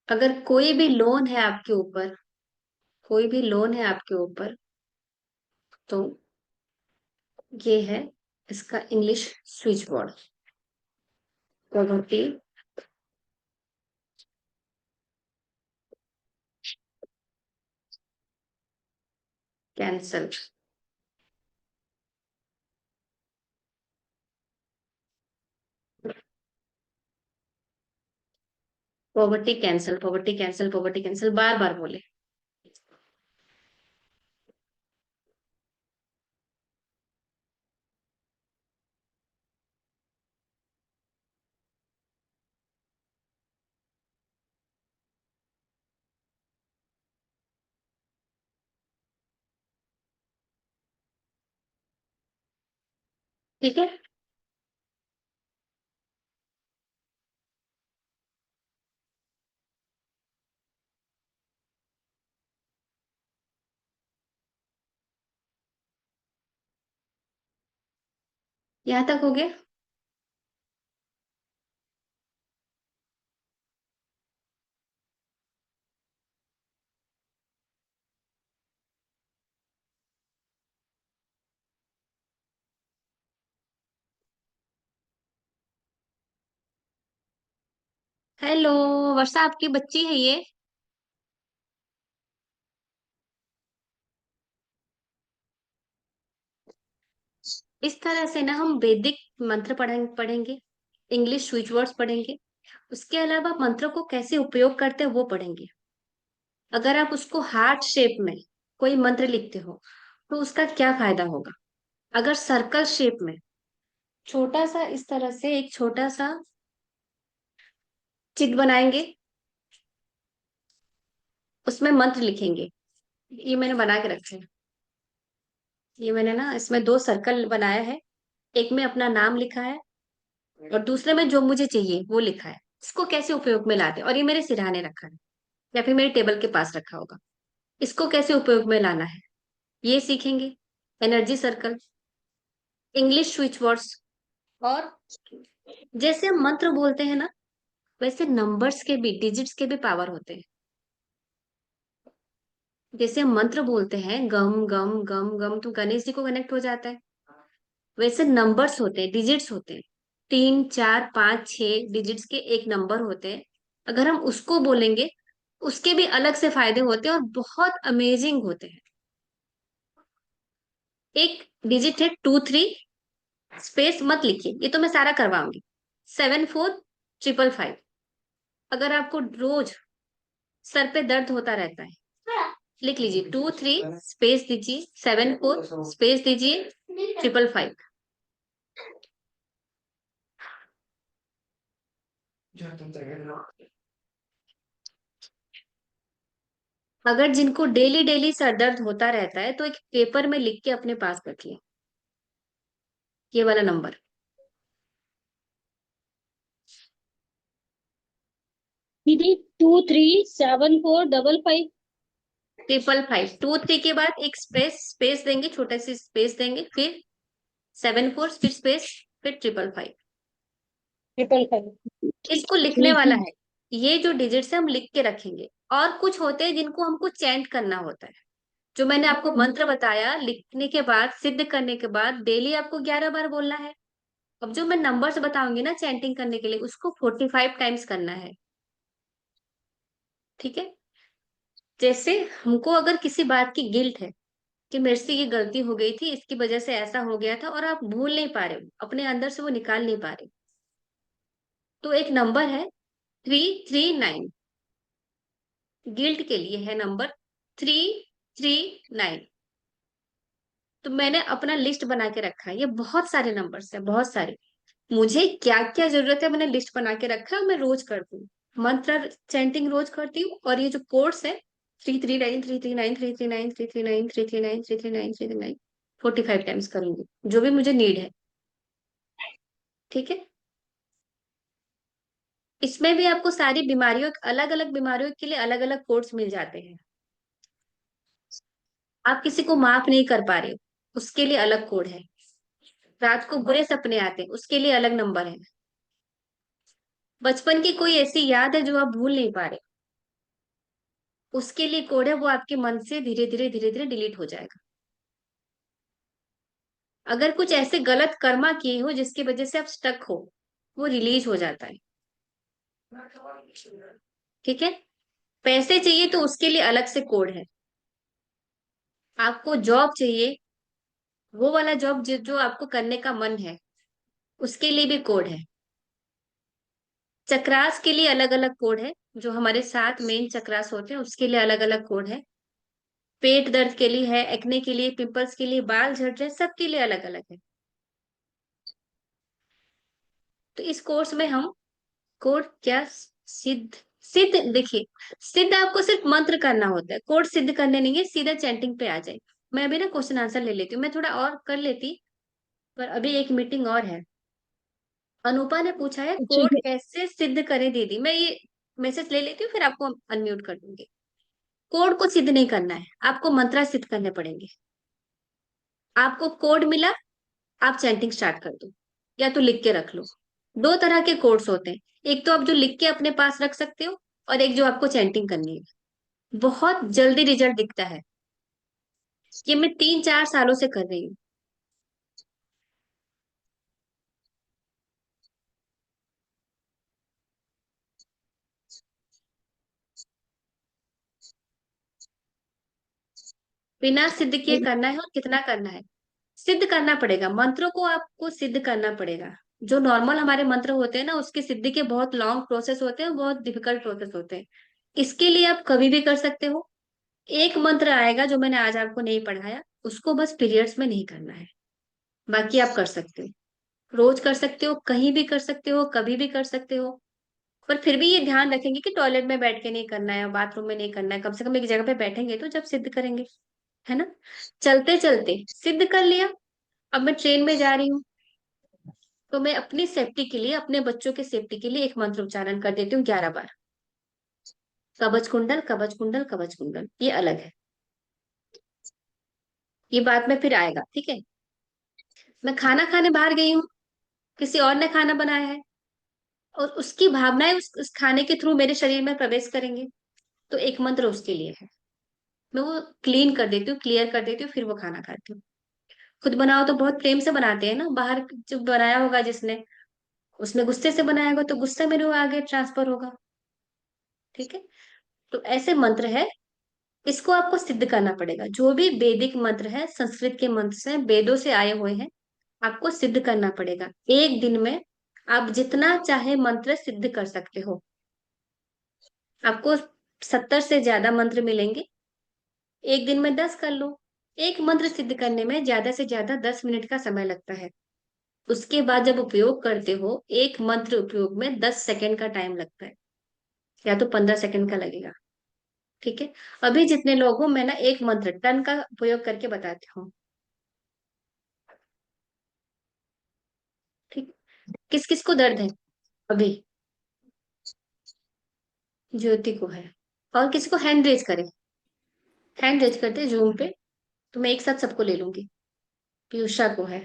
अगर कोई भी लोन है आपके ऊपर, कोई भी लोन है आपके ऊपर, तो ये है इसका English switchboard, property cancel, property cancel, property cancel, property cancel, बार बार बोले। ठीक है। यहाँ तक हो गया। हेलो, वर्षा आपकी बच्ची है ये? इस तरह से ना हम वैदिक मंत्र पढ़ेंगे, इंग्लिश स्विच वर्ड्स पढ़ेंगे, उसके अलावा मंत्रों को कैसे उपयोग करते हैं वो पढ़ेंगे। अगर आप उसको हार्ट शेप में कोई मंत्र लिखते हो तो उसका क्या फायदा होगा। अगर सर्कल शेप में छोटा सा इस तरह से एक छोटा सा चिट बनाएंगे, उसमें मंत्र लिखेंगे। ये मैंने बना के रखे हैं। ये मैंने ना इसमें दो सर्कल बनाया है, एक में अपना नाम लिखा है और दूसरे में जो मुझे चाहिए वो लिखा है। इसको कैसे उपयोग में लाते हैं, और ये मेरे सिरहाने रखा है या फिर मेरे टेबल के पास रखा होगा। इसको कैसे उपयोग में लाना है ये सीखेंगे। Energy circle, English switch words, और जैसे हम मंत्र बोलते हैं ना, वैसे नंबर्स के भी, डिजिट्स के भी पावर होते हैं। जैसे हम मंत्र बोलते हैं गम गम गम गम, तो गणेश जी को कनेक्ट हो जाता है। वैसे नंबर्स होते हैं, डिजिट्स होते हैं, 3 4 5 6 डिजिट्स के एक नंबर होते हैं। अगर हम उसको बोलेंगे, उसके भी अलग से फायदे होते हैं और बहुत अमेजिंग होते हैं। एक डिजिट है 2 3, स्पेस मत लिखिए, ये तो मैं सारा करवाऊंगी। 7 4 5 5। अगर आपको रोज सर पे दर्द होता रहता है, लिख लीजिए 2 3 स्पेस दीजिए, 7 4 स्पेस दीजिए, 5 5 5। अगर जिनको डेली डेली सर दर्द होता रहता है तो एक पेपर में लिख के अपने पास रखिए ये वाला नंबर। दीदी 2 3 7 4 5 5। 5 5 2 3 के बाद एक स्पेस स्पेस देंगे, छोटा सी स्पेस देंगे, फिर 7 4 फिर स्पेस, फिर 5 5 5। 5 5 5। इसको लिखने वाला है। ये जो डिजिट्स है हम लिख के रखेंगे। और कुछ होते हैं जिनको हमको चैंट करना होता है। जो मैंने आपको मंत्र बताया, लिखने के बाद, सिद्ध करने के बाद डेली आपको 11 बार बोलना है। अब जो मैं नंबर्स बताऊंगी ना चैंटिंग करने के लिए, उसको 45 टाइम्स करना है। ठीक है। जैसे हमको अगर किसी बात की गिल्ट है कि मेरे से ये गलती हो गई थी, इसकी वजह से ऐसा हो गया था, और आप भूल नहीं पा रहे हो, अपने अंदर से वो निकाल नहीं पा रहे, तो एक नंबर है 3 3 9। गिल्ट के लिए है नंबर 3 3 9। तो मैंने अपना लिस्ट बना के रखा है, ये बहुत सारे नंबर्स है, बहुत सारे। मुझे क्या क्या जरूरत है मैंने लिस्ट बना के रखा है, और मैं रोज करती हूँ। मंत्र चैंटिंग रोज करती हूँ, और ये जो कोर्स है 3 3 9 3 3 9 3 3 9 3 3 9 3 3 9 3 3 9 45 टाइम्स करूंगी, जो भी मुझे नीड है। ठीक है। इसमें भी आपको सारी बीमारियों, अलग अलग बीमारियों के लिए अलग अलग कोर्स मिल जाते हैं। आप किसी को माफ नहीं कर पा रहे हो, उसके लिए अलग कोड है। रात को बुरे सपने आते हैं, उसके लिए अलग नंबर है। बचपन की कोई ऐसी याद है जो आप भूल नहीं पा रहे, उसके लिए कोड है, वो आपके मन से धीरे धीरे धीरे धीरे डिलीट हो जाएगा। अगर कुछ ऐसे गलत कर्मा किए हो जिसकी वजह से आप स्टक हो, वो रिलीज हो जाता है। ठीक है। पैसे चाहिए तो उसके लिए अलग से कोड है। आपको जॉब चाहिए, वो वाला जॉब जो आपको करने का मन है, उसके लिए भी कोड है। चक्रास के लिए अलग अलग कोड है, जो हमारे 7 मेन चक्रास होते हैं उसके लिए अलग अलग कोड है। पेट दर्द के लिए है, एक्ने के लिए, पिंपल्स के लिए, बाल झड़ रहे, सबके लिए अलग अलग है। तो इस कोर्स में हम कोड क्या, सिद्ध, सिद्ध देखिए, सिद्ध आपको सिर्फ मंत्र करना होता है, कोड सिद्ध करने नहीं है, सीधा चैंटिंग पे आ जाए। मैं अभी ना क्वेश्चन आंसर ले लेती हूँ, मैं थोड़ा और कर लेती पर अभी एक मीटिंग और है। अनुपा ने पूछा है अच्छा कोड ये कैसे सिद्ध करें दीदी। मैं ये मैसेज ले लेती हूँ, फिर आपको अनम्यूट कर दूंगी। कोड को सिद्ध नहीं करना है, आपको मंत्रा सिद्ध करने पड़ेंगे। आपको कोड मिला, आप चैंटिंग स्टार्ट कर दो, या तो लिख के रख लो। दो तरह के कोड्स होते हैं, एक तो आप जो लिख के अपने पास रख सकते हो, और एक जो आपको चैंटिंग करनी है। बहुत जल्दी रिजल्ट दिखता है। ये मैं 3-4 सालों से कर रही हूँ। बिना सिद्ध किए करना है, और कितना करना है? सिद्ध करना पड़ेगा, मंत्रों को आपको सिद्ध करना पड़ेगा। जो नॉर्मल हमारे मंत्र होते हैं ना, उसके सिद्धि के बहुत लॉन्ग प्रोसेस होते हैं, बहुत डिफिकल्ट प्रोसेस होते हैं। इसके लिए आप कभी भी कर सकते हो। एक मंत्र आएगा जो मैंने आज आपको नहीं पढ़ाया, उसको बस पीरियड्स में नहीं करना है। बाकी आप कर सकते हो, रोज कर सकते हो, कहीं भी कर सकते हो, कभी भी कर सकते हो। पर फिर भी ये ध्यान रखेंगे कि टॉयलेट में बैठ के नहीं करना है, बाथरूम में नहीं करना है। कम से कम एक जगह पे बैठेंगे तो जब सिद्ध करेंगे, है ना। चलते चलते सिद्ध कर लिया। अब मैं ट्रेन में जा रही हूँ, तो मैं अपनी सेफ्टी के लिए, अपने बच्चों के सेफ्टी के लिए एक मंत्र उच्चारण कर देती हूँ 11 बार। कवच कुंडल कवच कुंडल कवच कुंडल, ये अलग है। ये बाद में फिर आएगा, ठीक है। मैं खाना खाने बाहर गई हूँ, किसी और ने खाना बनाया है, और उसकी भावनाएं उस खाने के थ्रू मेरे शरीर में प्रवेश करेंगे, तो एक मंत्र उसके लिए है। मैं वो क्लीन कर देती हूँ, क्लियर कर देती हूँ, फिर वो खाना खाती हूँ। खुद बनाओ तो बहुत प्रेम से बनाते हैं ना, बाहर जो बनाया होगा जिसने, उसने गुस्से से बनाया होगा, तो गुस्सा मेरे आगे ट्रांसफर होगा। ठीक है। तो ऐसे मंत्र है, इसको आपको सिद्ध करना पड़ेगा। जो भी वैदिक मंत्र है, संस्कृत के मंत्र हैं, वेदों से आए हुए हैं, आपको सिद्ध करना पड़ेगा। एक दिन में आप जितना चाहे मंत्र सिद्ध कर सकते हो। आपको 70 से ज्यादा मंत्र मिलेंगे। एक दिन में 10 कर लो। एक मंत्र सिद्ध करने में ज्यादा से ज्यादा 10 मिनट का समय लगता है। उसके बाद जब उपयोग करते हो, एक मंत्र उपयोग में 10 सेकंड का टाइम लगता है, या तो 15 सेकंड का लगेगा। ठीक है। अभी जितने लोग हो, मैं ना एक मंत्र टन का उपयोग करके बताती हूँ। ठीक। किस किस को दर्द है अभी? ज्योति को है। और किसी को हैंड रेज करे? हैंड रेज करते जूम पे, तो मैं एक साथ सबको ले लूंगी। पीयूषा को है।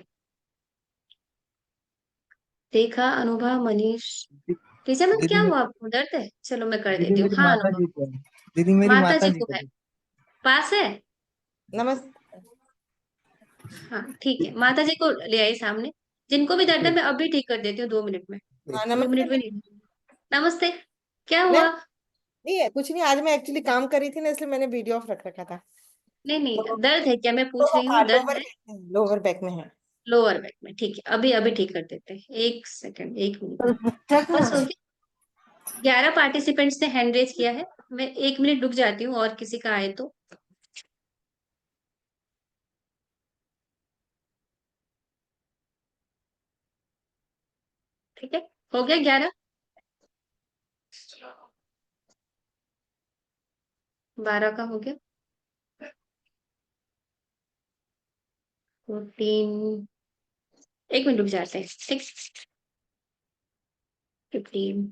देखा, अनुभव, मनीष। टीचर मैम दीदी क्या मे- हुआ, आपको दर्द है? चलो मैं कर दीदी देती हूँ। मेरी हाँ माता अनुभव। जी को है। दीदी मेरी माता माता जी जी को को है। है। पास है। नमस्ते। हाँ ठीक है, माता जी को ले आई सामने। जिनको भी दर्द है ठीक। मैं अभी ठीक कर देती हूँ, 2 मिनट में। हाँ, 2 मिनट नमस्ते भी मैम। नहीं। नमस्ते। क्या मैम, हुआ? नहीं है कुछ नहीं, आज मैं एक्चुअली काम कर रही थी ना, इसलिए मैंने वीडियो ऑफ रख रखा था। नहीं नहीं, तो दर्द है क्या, मैं पूछ तो रही हूँ, हाँ, दर्द है? लोअर बैक में है। लोअर बैक में, ठीक है। अभी अभी ठीक कर देते हैं, 1 सेकंड, 1 मिनट। तो बच्चा कहाँ बस हो है? गया। 11 पार्टिसिपेंट्स ने हैंड रेज किया है। मैं 1 मिनट रुक जाती हूँ, और किसी का आए तो। ठीक है। हो गया 11। 12 का हो गया। 14। 1 मिनट रुक जाते हैं, ठीक। 15।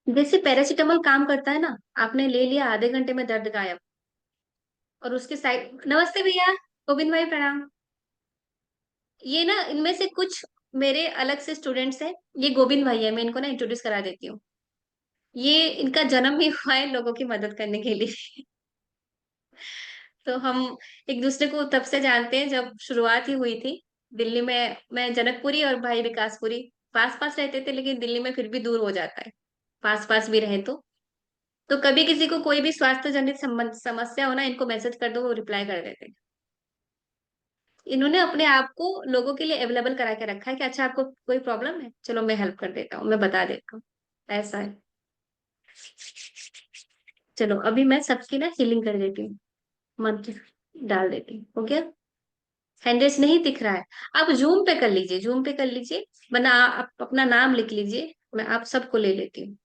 जैसे पैरासीटामोल काम करता है ना, आपने ले लिया, आधे घंटे में दर्द गायब। और उसके साइड, नमस्ते भैया। गोविंद भाई प्रणाम। ये ना, इनमें से कुछ मेरे अलग से स्टूडेंट्स हैं। ये गोविंद भाई है, मैं इनको ना इंट्रोड्यूस करा देती हूँ। ये इनका जन्म ही हुआ है लोगों की मदद करने के लिए। तो हम एक दूसरे को तब से जानते हैं जब शुरुआत ही हुई थी। दिल्ली में मैं जनकपुरी और भाई विकासपुरी पास पास रहते थे, लेकिन दिल्ली में फिर भी दूर हो जाता है, पास पास भी रहे तो कभी किसी को कोई भी स्वास्थ्य जनित संबंध समस्या हो ना, इनको मैसेज कर दो, वो रिप्लाई कर देते हैं। इन्होंने अपने आप को लोगों के लिए अवेलेबल करा के रखा है कि अच्छा आपको कोई प्रॉब्लम है, चलो मैं हेल्प कर देता हूँ, मैं बता देता हूँ। ऐसा है। चलो अभी मैं सबकी ना हीलिंग कर देती हूँ, मंत्र डाल देती हूँ। हो गया? हैंडल्स नहीं दिख रहा है? आप जूम पे कर लीजिए, जूम पे कर लीजिए, वरना आप अपना नाम लिख लीजिए, मैं आप सबको ले लेती हूँ।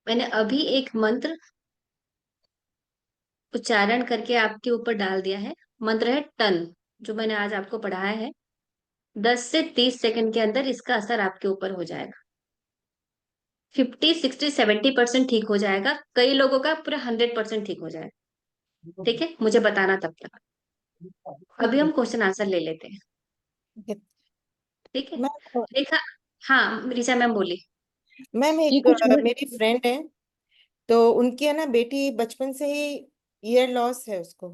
मैंने अभी एक मंत्र उच्चारण करके आपके ऊपर डाल दिया है। मंत्र है टन, जो मैंने आज आपको पढ़ाया है। 10 से 30 सेकंड के अंदर इसका असर आपके ऊपर हो जाएगा। 50, 60, 70% ठीक हो जाएगा, कई लोगों का पूरा 100% ठीक हो जाएगा। ठीक है, मुझे बताना तब तक। अभी ठीक है। हम क्वेश्चन आंसर ले लेते हैं। ठीक है। ठीक है। मैं रेखा, हाँ ऋचा मैम बोली। मैम ये एक कुछ मेरी फ्रेंड है, तो उनकी है ना बेटी बचपन से ही ईयर लॉस है उसको।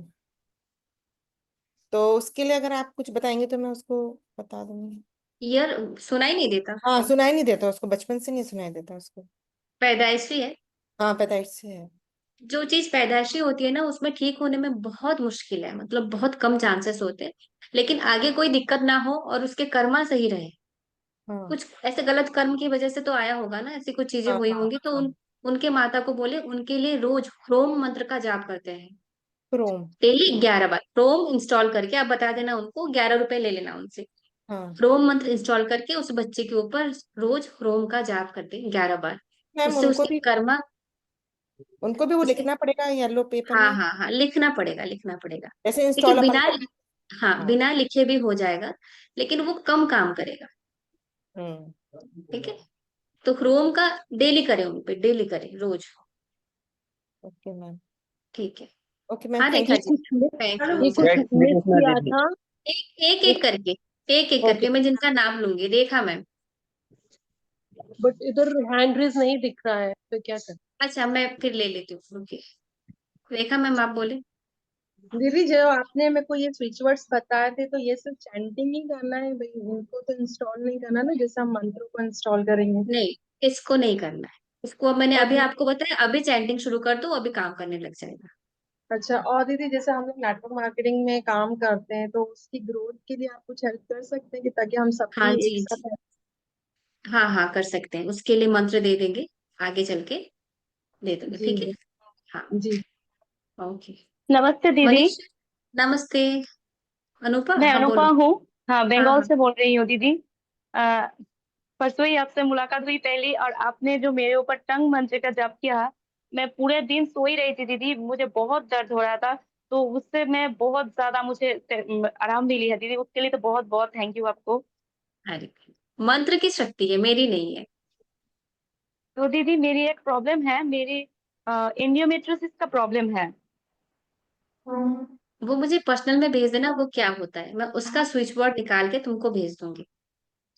तो उसके लिए अगर आप कुछ बताएंगे तो मैं उसको बता दूंगी। ईयर सुनाई नहीं देता? हाँ, सुनाई नहीं देता उसको, बचपन से नहीं सुनाई देता उसको। पैदाइशी है? हाँ, पैदाइश से है। जो चीज पैदाइशी होती है ना, उसमें ठीक होने में बहुत मुश्किल है, मतलब बहुत कम चांसेस होते हैं। लेकिन आगे कोई दिक्कत ना हो और उसके कर्मा सही रहे। हाँ कुछ ऐसे गलत कर्म की वजह से तो आया होगा ना, ऐसी कुछ चीजें हाँ हुई हाँ होंगी, तो हाँ। उनके माता को बोले उनके लिए रोज ह्रोम मंत्र का जाप करते हैं। क्रोम। डेली 11 बार ह्रोम इंस्टॉल करके आप बता देना उनको, 11 रुपए ले लेना उनसे। हाँ ह्रोम मंत्र इंस्टॉल करके उस बच्चे के ऊपर रोज ह्रोम का जाप करते हैं 11 बार। मैम, उससे उसकी कर्मा, उनको भी वो उसके, लिखना पड़ेगा येलो पेपर हाँ में? हाँ हाँ, लिखना पड़ेगा, लिखना पड़ेगा। जैसे देखिए इंस्टॉल अपन बिना, कर। हाँ हाँ। बिना लिखे भी हो जाएगा, लेकिन वो कम काम करेगा। हम्म। ठीक है, तो क्रोम का डेली करें, उन पे डेली करें रोज। Okay ma'am. ठीक है। ओके मैम, हाँ थैंक रेखा ये जी, कुछ थैंक यू। ये कुछ मिस किया था। एक एक यू। एक करके, एक एक ओके। करके मैं जिनका नाम लूंगी। रेखा मैम। बट इधर हैंड रेज नहीं दिख रहा है, तो क्या कर। अच्छा मैं फिर ले लेती हूँ, रुकिए। रेखा मैम आप बोले। दीदी जो आपने मेरे को ये स्विच वर्ड्स बताए थे, तो ये सिर्फ चैंटिंग ही करना है भाई, इनको तो इंस्टॉल नहीं करना ना, जैसे हम मंत्रों को इंस्टॉल करेंगे। नहीं, इसको नहीं करना है। इसको अब मैंने और अभी आपको बताया, अभी चैंटिंग शुरू कर दो, अभी काम करने लग जाएगा। अच्छा, और दीदी जैसे हम लोग नेटवर्क मार्केटिंग में काम करते हैं, तो उसकी ग्रोथ के लिए आप कुछ हेल्प कर सकते हैं कि ताकि हम हाँ सबकी एक जी जी, साथ। हाँ हाँ कर सकते हैं, उसके लिए मंत्र दे देंगे, आगे चल के दे देंगे। जी ठीक है। जी हाँ। जी। ओके। नमस्ते दीदी। मनीष, नमस्ते। अनुपा, मैं हाँ अनुपा बोलो। हूँ। हाँ, हाँ बंगाल हाँ। से बोल रही हूँ दीदी। अ, परसों ही आपसे मुलाकात हुई पहली, और आपने जो मेरे ऊपर टंग मंत्र का जाप किया, मैं पूरे दिन सो ही रही थी दीदी, मुझे बहुत दर्द हो रहा था। तो उससे मैं बहुत ज्यादा मुझे आराम मिली है दीदी, उसके लिए तो बहुत बहुत थैंक यू आपको। अरे, मंत्र की शक्ति है, मेरी नहीं है। तो दीदी मेरी एक प्रॉब्लम है, मेरी एंडोमेट्रियोसिस का प्रॉब्लम है। वो मुझे पर्सनल में भेज देना, वो क्या होता है, मैं उसका स्विच बोर्ड निकाल के तुमको भेज दूंगी।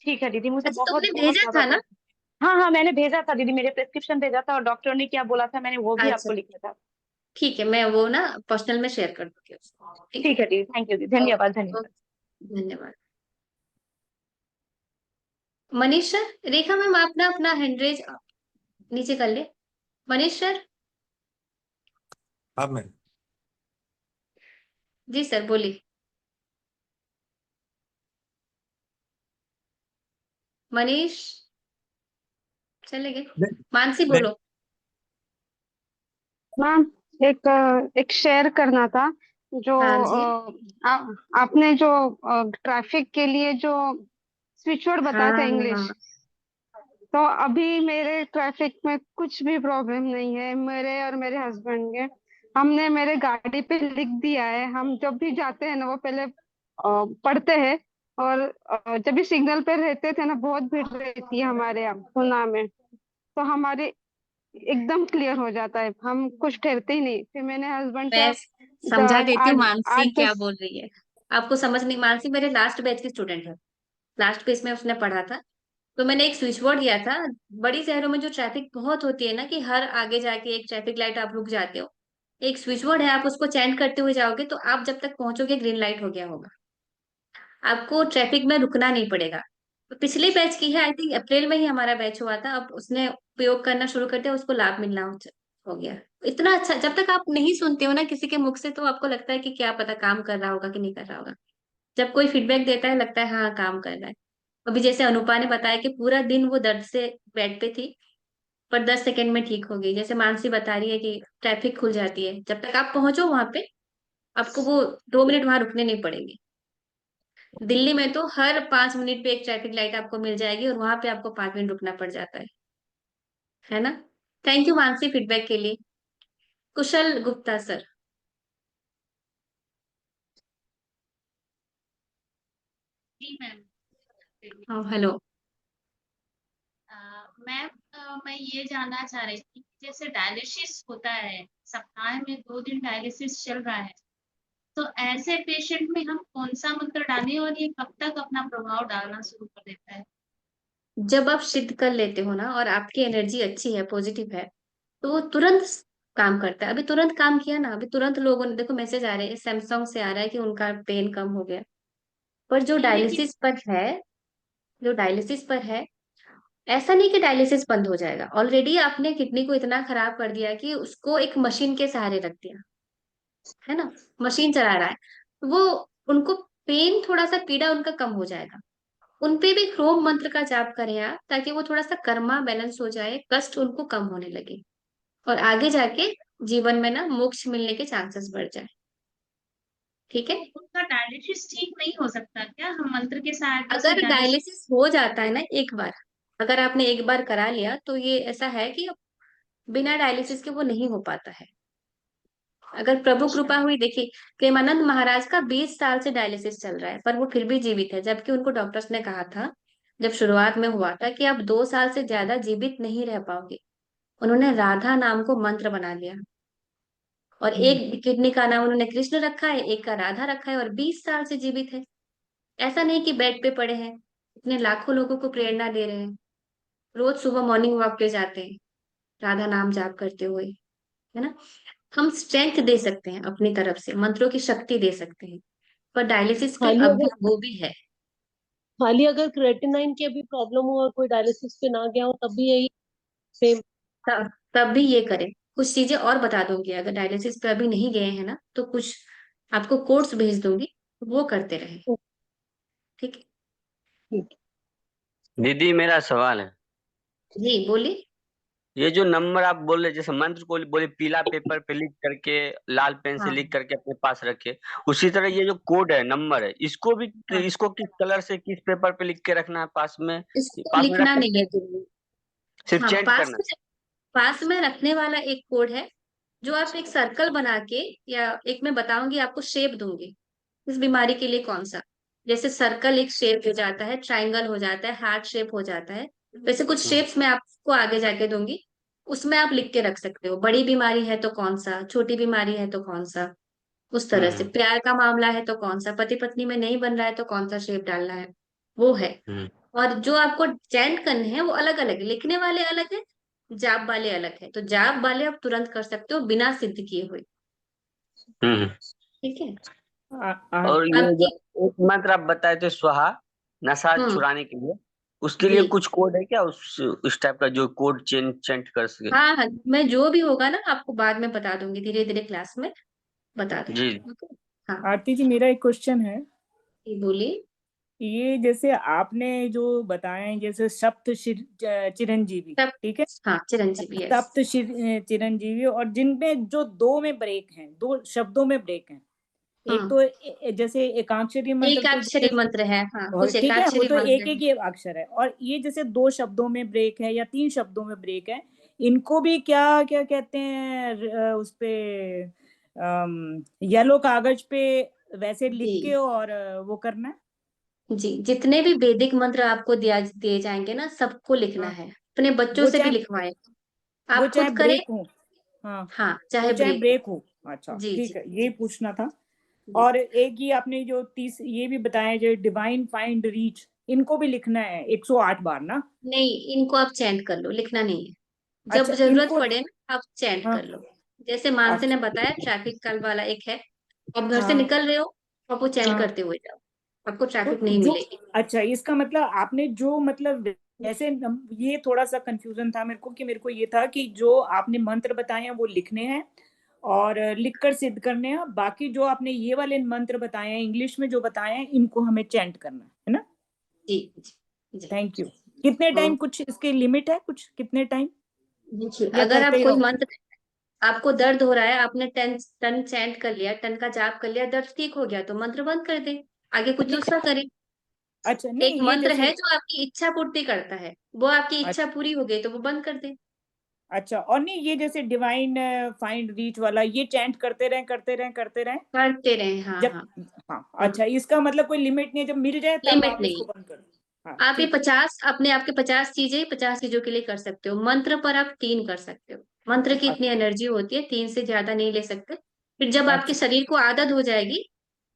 ठीक है दीदी, मुझे अच्छा बहुत तुमने बहुत भेजा ज्यादा था ना? दर्द। हाँ हाँ, मैंने भेजा था दीदी, मेरे प्रिस्क्रिप्शन भेजा था, और डॉक्टर ने क्या बोला था मैंने वो भी अच्छा आपको लिखा था। ठीक है, मैं वो ना पर्सनल में शेयर कर दूंगी उसको। ठीक है। ठीक है दीदी, थैंक यू दीदी, धन्यवाद ओके धन्यवाद। ओके, धन्यवाद। मनीष सर, रेखा मैम आप ना अपना हैंड रेज नीचे कर ले। मनीष सर। अब मैं जी सर बोलिए। मनीष चले गए। नहीं, मानसी नहीं, बोलो। मैम, एक शेयर करना था। जो हाँ जी। आपने जो ट्रैफिक के लिए जो स्विच वर्ड हाँ बताया था हाँ। इंग्लिश, तो अभी मेरे ट्रैफिक में कुछ भी प्रॉब्लम नहीं है, मेरे और मेरे हस्बैंड के। हमने मेरे गाड़ी पे लिख दिया है, हम जब भी जाते हैं ना वो पहले पढ़ते हैं। और जब भी सिग्नल पे रहते थे ना, बहुत भीड़ रहती है हमारे यहाँ खुलना में, तो हमारे एकदम क्लियर हो जाता है, हम कुछ ठहरते ही नहीं। फिर मैंने हस्बैंड से मैं अब समझा देती हूँ आठ मानसी आठ क्या दस। बोल रही है। आपको समझ नहीं, मानसी मेरे लास्ट बैच की स्टूडेंट है, लास्ट पेज में उसने पढ़ा था। तो मैंने एक स्विच बोर्ड दिया था। बड़ी शहरों में जो ट्रैफिक बहुत होती है ना, कि हर आगे जाके एक ट्रैफिक लाइट आप रुक जाते हो, एक स्विच बोर्ड है, आप उसको चैंट करते हुए जाओगे तो आप जब तक पहुंचोगे ग्रीन लाइट हो गया होगा, आपको ट्रैफिक में रुकना नहीं पड़ेगा। तो पिछले बैच की है, आई थिंक अप्रैल में ही हमारा बैच हुआ था, अब उसने उपयोग करना शुरू कर दिया, उसको लाभ मिलना हो गया। इतना अच्छा, जब तक आप नहीं सुनते हो ना किसी के मुख से, तो आपको लगता है कि क्या पता काम कर रहा होगा कि नहीं कर रहा होगा। जब कोई फीडबैक देता है लगता है हाँ काम कर रहा है। अभी जैसे अनुपा ने बताया कि पूरा दिन वो दर्द से बेड पे थी, पर 10 सेकंड में ठीक हो गई। जैसे मानसी बता रही है कि ट्रैफिक खुल जाती है, जब तक आप पहुंचो वहां पे, आपको वो 2 मिनट वहां रुकने नहीं पड़ेंगे। दिल्ली में तो हर 5 मिनट पे एक ट्रैफिक लाइट आपको मिल जाएगी, और वहां पे आपको 5 मिनट रुकना पड़ जाता है ना? थैंक यू मानसी फीडबैक के लिए। कुशल गुप्ता सर। जी मैम। हाँ हेलो। मैम, मैं ये जानना चाह रही थी कि जैसे डायलिसिस होता है, सप्ताह में 2 दिन डायलिसिस चल रहा है, तो ऐसे पेशेंट में हम कौन सा मंत्र डालें और ये कब तक अपना प्रभाव डालना शुरू कर देता है? जब आप सिद्ध कर लेते हो ना और आपकी एनर्जी अच्छी है, पॉजिटिव है, तो वो तुरंत काम करता है। अभी तुरंत काम किया ना, अभी तुरंत लोगों ने देखो मैसेज आ रहे हैं, सैमसंग से आ रहा है कि उनका पेन कम हो गया। पर नहीं लेकिन जो डायलिसिस पर है, ऐसा नहीं कि डायलिसिस बंद हो जाएगा। ऑलरेडी आपने किडनी को इतना खराब कर दिया कि उसको एक मशीन के सहारे रख दिया है ना, मशीन चला रहा है। वो उनको पेन, थोड़ा सा पीड़ा उनका कम हो जाएगा। उनपे भी ह्रोम मंत्र का जाप करें आप, ताकि वो थोड़ा सा कर्मा बैलेंस हो जाए, कष्ट उनको कम होने लगे और आगे जाके जीवन में ना मोक्ष मिलने के चांसेस बढ़ जाए। ठीक है। तो उनका डायलिसिस ठीक नहीं हो सकता क्या, हम मंत्र के सहायता से अगर डायलिसिस? डायलिसिस हो जाता है ना एक बार, अगर आपने एक बार करा लिया, तो ये ऐसा है कि बिना डायलिसिस के वो नहीं हो पाता है। अगर प्रभु कृपा हुई, देखिए प्रेमानंद महाराज का 20 साल से डायलिसिस चल रहा है, पर वो फिर भी जीवित है, जबकि उनको डॉक्टर्स ने कहा था, जब शुरुआत में हुआ था, कि आप 2 साल से ज्यादा जीवित नहीं रह पाओगे। उन्होंने राधा नाम को मंत्र बना लिया, और एक किडनी का नाम उन्होंने कृष्ण रखा है, एक का राधा रखा है, और 20 साल से जीवित है। ऐसा नहीं कि बेड पे पड़े हैं, इतने लाखों लोगों को प्रेरणा दे रहे हैं, रोज सुबह मॉर्निंग वॉक पे जाते हैं राधा नाम जाप करते हुए, है ना। हम स्ट्रेंथ दे सकते हैं अपनी तरफ से, मंत्रों की शक्ति दे सकते हैं, पर डायलिसिस पे खाली अब भी अगर वो भी है। खाली अगर क्रेटिनाइन की अभी प्रॉब्लम हो और कोई डायलिसिस पे ना गया हो तब भी यही सेम? तब भी ये करें। कुछ चीजें और बता दूंगी, अगर डायलिसिस पे अभी नहीं गए हैं ना, तो कुछ आपको कोर्स भेज दूंगी, वो करते रहे। ठीक ठीक। दीदी मेरा सवाल है, है जी, बोलिए। ये जो नंबर आप बोल रहे, जैसे मंत्र को बोले पीला पेपर पे लिख करके, लाल पेन से हाँ लिख करके अपने पास रखे, उसी तरह ये जो कोड है, नंबर है, इसको भी, हाँ, इसको किस कलर से किस पेपर पे लिख के रखना है पास में? इसको पास में रख लिखना नहीं सकते है हैं, जरूरी। सिर्फ हाँ, चेंट करना पास में रखने वाला एक कोड है, जो आप एक सर्कल बना के, या एक मैं बताऊंगी आपको, शेप दूंगी इस बीमारी के लिए कौन सा। जैसे सर्कल एक शेप हो जाता है, ट्रायंगल हो जाता है, हार्ट शेप हो जाता है, वैसे कुछ है? शेप्स मैं आपको आगे जाके दूंगी। उसमें आप लिख के रख सकते हो, बड़ी बीमारी है तो कौन सा, छोटी बीमारी है तो कौन सा, उस तरह से। हम्म प्यार का मामला है तो कौन सा, पति पत्नी में नहीं बन रहा है तो कौन सा शेप डालना है, वो है। हम्म और जो आपको चैंट करने हैं वो अलग अलग है, लिखने वाले अलग है, जाप वाले अलग है। तो जाप वाले आप तुरंत कर सकते हो बिना सिद्ध किए हुए। हम्म। ठीक है। और ये जो आपकी एक मंत्र आप बताए थे, स्वाहा, नशा हम्म। छुड़ाने के लिए, उसके लिए जी कुछ कोड है क्या, उस टाइप का जो कोड चेंट चेंट कर सके? हाँ हाँ, मैं जो भी होगा ना आपको बाद में बता दूंगी, धीरे धीरे क्लास में बता जी। दूंगी। ओके। हाँ आरती जी, मेरा एक क्वेश्चन है। जी, बोलिए। ये जैसे आपने जो बताए, जैसे चिरंजीवी, सब। ठीक है, हाँ, चिरंजीवी, यस। सप्त चिरंजीवी, और जिनमें जो दो में ब्रेक हैं, दो शब्दों में ब्रेक हैं। एक हम्म। तो जैसे एकाक्षरी मंत्र एक तो अक्षरी जैसे, मंत्र है, हाँ, और कुछ ठीक है, वो एकाक्षरी तो मंत्र एक है। एक ही अक्षर है, और ये जैसे दो शब्दों में ब्रेक है या तीन शब्दों में ब्रेक है, इनको भी क्या क्या कहते हैं, उस पे येलो कागज पे वैसे लिख के जी और वो करना है। जी, जितने भी वैदिक मंत्र आपको दिए जाएंगे ना, सबको लिखना हाँ, है, अपने बच्चों वो से भी चाहे लिखवाएं। वो आप चाहे खुद करें। ब्रेक हो। हाँ, हाँ, वो चाहे चाहे ब्रेक हो। ब्रेक हो। अच्छा, जी ठीक जी है, यही जी पूछना था। जी। और एक ही आपने जो ये भी बताया, जो डिवाइन फाइंड रीच, इनको भी लिखना है 108 बार ना? नहीं, इनको आप चैंट कर लो, लिखना नहीं है। जब अच्छा, जरूरत इनको। पड़े ना, आप चैंट हाँ। कर लो। जैसे मानसी ने अच्छा। बताया, ट्रैफिक कल वाला एक है, आप घर से हाँ निकल रहे हो, आप वो चैंट हाँ। करते हुए जाओ, आपको तो ट्रैफिक नहीं जो, मिलेगी। अच्छा, इसका मतलब आपने जो मतलब ऐसे ये थोड़ा सा कंफ्यूजन था मेरे को, कि मेरे को ये था कि जो आपने मंत्र बताए हैं वो लिखने हैं और लिख कर सिद्ध करने हैं, बाकी जो आपने ये वाले मंत्र बताए हैं, इंग्लिश में जो बताए हैं, इनको हमें चैंट करना है ना? जी जी जी। Thank you. कितने ओ, टाइम, कुछ इसकी लिमिट है, कुछ कितने टाइम, देखिए, या अगर करते आप ही कोई रहो? मंत्र, आपको दर्द हो रहा है, आपने टन टन चैंट कर लिया, टन का जाप कर लिया, दर्द ठीक हो गया, तो मंत्र बंद कर दे, आगे कुछ नहीं, दूसरा करें। अच्छा, एक नहीं, ये मंत्र जैसे, है जो आपकी इच्छा पूर्ति करता है, वो आपकी अच्छा, इच्छा पूरी हो गई तो वो बंद कर दे। अच्छा, और नहीं ये जैसे डिवाइन फाइंड रीच वाला ये चैंट करते रहें करते रहे, हाँ जब, हाँ हाँ हाँ। अच्छा, इसका मतलब कोई लिमिट नहीं है, जब मिल जाए तब लिमिट आप नहीं इसको है। बंद कर दो। हाँ आप ये ठीक है। 50 अपने आपके 50 चीजों के लिए कर सकते हो। मंत्र पर आप 3 कर सकते हो। मंत्र की इतनी अच्छा एनर्जी होती है, 3 से ज्यादा नहीं ले सकते। फिर जब आपके अच्छा। शरीर को आदत हो जाएगी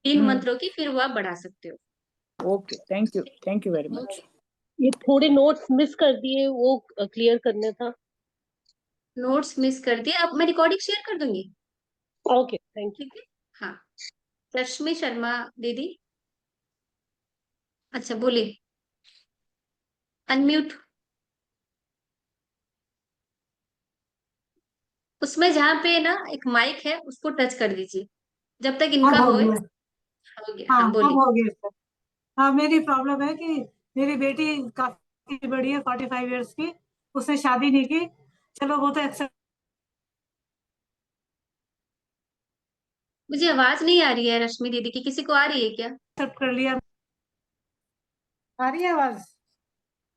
3 मंत्रों की, फिर वो आप बढ़ा सकते हो। Okay, thank you very much. ये थोड़े नोट्स मिस कर दिए, वो क्लियर करना था। नोट्स मिस कर दिए, अब मैं रिकॉर्डिंग शेयर कर दूंगी। Okay, thank you. ठीक है, हाँ। रश्मि शर्मा दीदी, अच्छा बोलिए, अनम्यूट। उसमें जहाँ पे ना एक माइक है उसको टच कर दीजिए जब तक अब इनका हो होए। गया। हो गया, हाँ हाँ अब बोलिए। हो गया सर। हाँ मेरी प्रॉब्लम है कि मेरी बेटी काफी बड़ी है, 45 ईयर्स की, उसने शादी नहीं की। चलो वो तो एक्सेप्ट मुझे आवाज नहीं आ रही है रश्मि दीदी की, किसी को आ रही है क्या? कर लिया। आ रही है आवाज?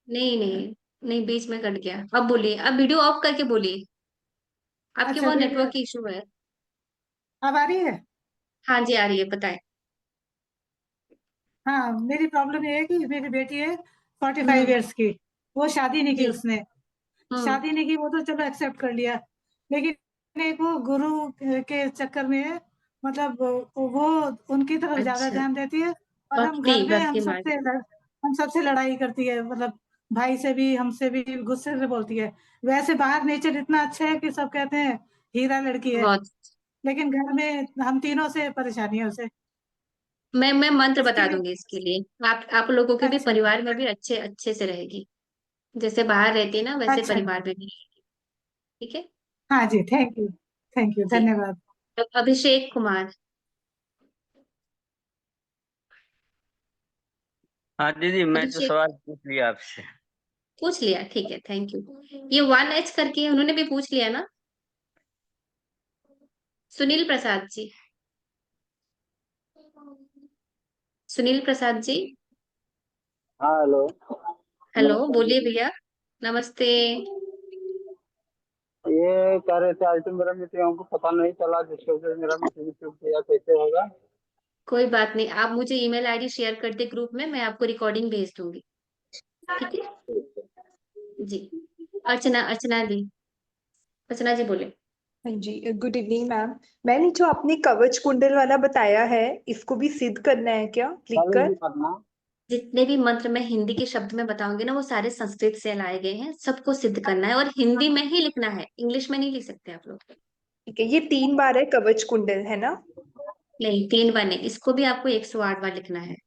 नहीं नहीं नहीं, बीच में कट गया। अब बोलिए, अब वीडियो ऑफ करके बोलिए। आपके अच्छा वो वीडियो, नेटवर्क की इशू है। अब आ रही है? हाँ जी आ रही है, बताएं। हाँ मेरी प्रॉब्लम ये है कि मेरी बेटी है 45 हम्म। ईयर्स की, वो शादी नहीं की जी। उसने। हम्म। शादी नहीं की वो तो चलो एक्सेप्ट कर लिया, लेकिन एक वो गुरु के चक्कर में, मतलब वो उनकी तरफ ज्यादा अच्छा, ध्यान देती है, और हम भक्ति घर में भक्ति मार्ग। हम सबसे लड़ाई करती है, मतलब भाई से भी, हमसे भी गुस्से से बोलती है। वैसे बाहर नेचर इतना अच्छा है कि सब कहते हैं हीरा लड़की है, बहुत। लेकिन घर में हम तीनों से परेशानी है उसे। मैं मंत्र इसके बता लिए दूंगी इसके लिए। आप लोगों के भी अच्छा परिवार में भी अच्छे अच्छे से रहेगी। जैसे बाहर रहती है ना, वैसे अच्छा। परिवार में भी रहेगी। ठीक है। हाँ जी, थैंक यू जी। धन्यवाद। तो अभिषेक कुमार। हाँ दीदी, मैं तो अभिषेक सवाल पूछ लिया आपसे। पूछ लिया, ठीक है, थैंक यू। ये 1H करके उन्होंने भी पूछ लिया ना। सुनील प्रसाद जी, सुनील प्रसाद जी। हाँ हेलो। हेलो, नमस्कार बोलिए दीदी। भैया। नमस्ते। ये कह रहे थे आज तो मेरा मीटिंग हमको पता नहीं चला, जिसके वजह से मेरा मीटिंग चूक गया, कैसे होगा? कोई बात नहीं, आप मुझे ईमेल आईडी शेयर कर दे ग्रुप में, मैं आपको रिकॉर्डिंग भेज दूंगी। ठीक है। जी। अर्चना, अर्चना दी, अर्चना जी बोले। हाँ जी, गुड इवनिंग मैम। मैंने जो आपने कवच कुंडल वाला बताया है, इसको भी सिद्ध करना है क्या लिख कल कर? ही करना। जितने भी मंत्र मैं हिंदी के शब्द में बताऊंगी ना, वो सारे संस्कृत से लाए गए हैं। सबको सिद्ध करना है और हिंदी में ही लिखना है, इंग्लिश में नहीं लिख सकते आप लोग। ठीक है, ये 3 बार है कवच कुंडल, है ना? नहीं, 3 बार नहीं, इसको भी आपको 108 बार लिखना है।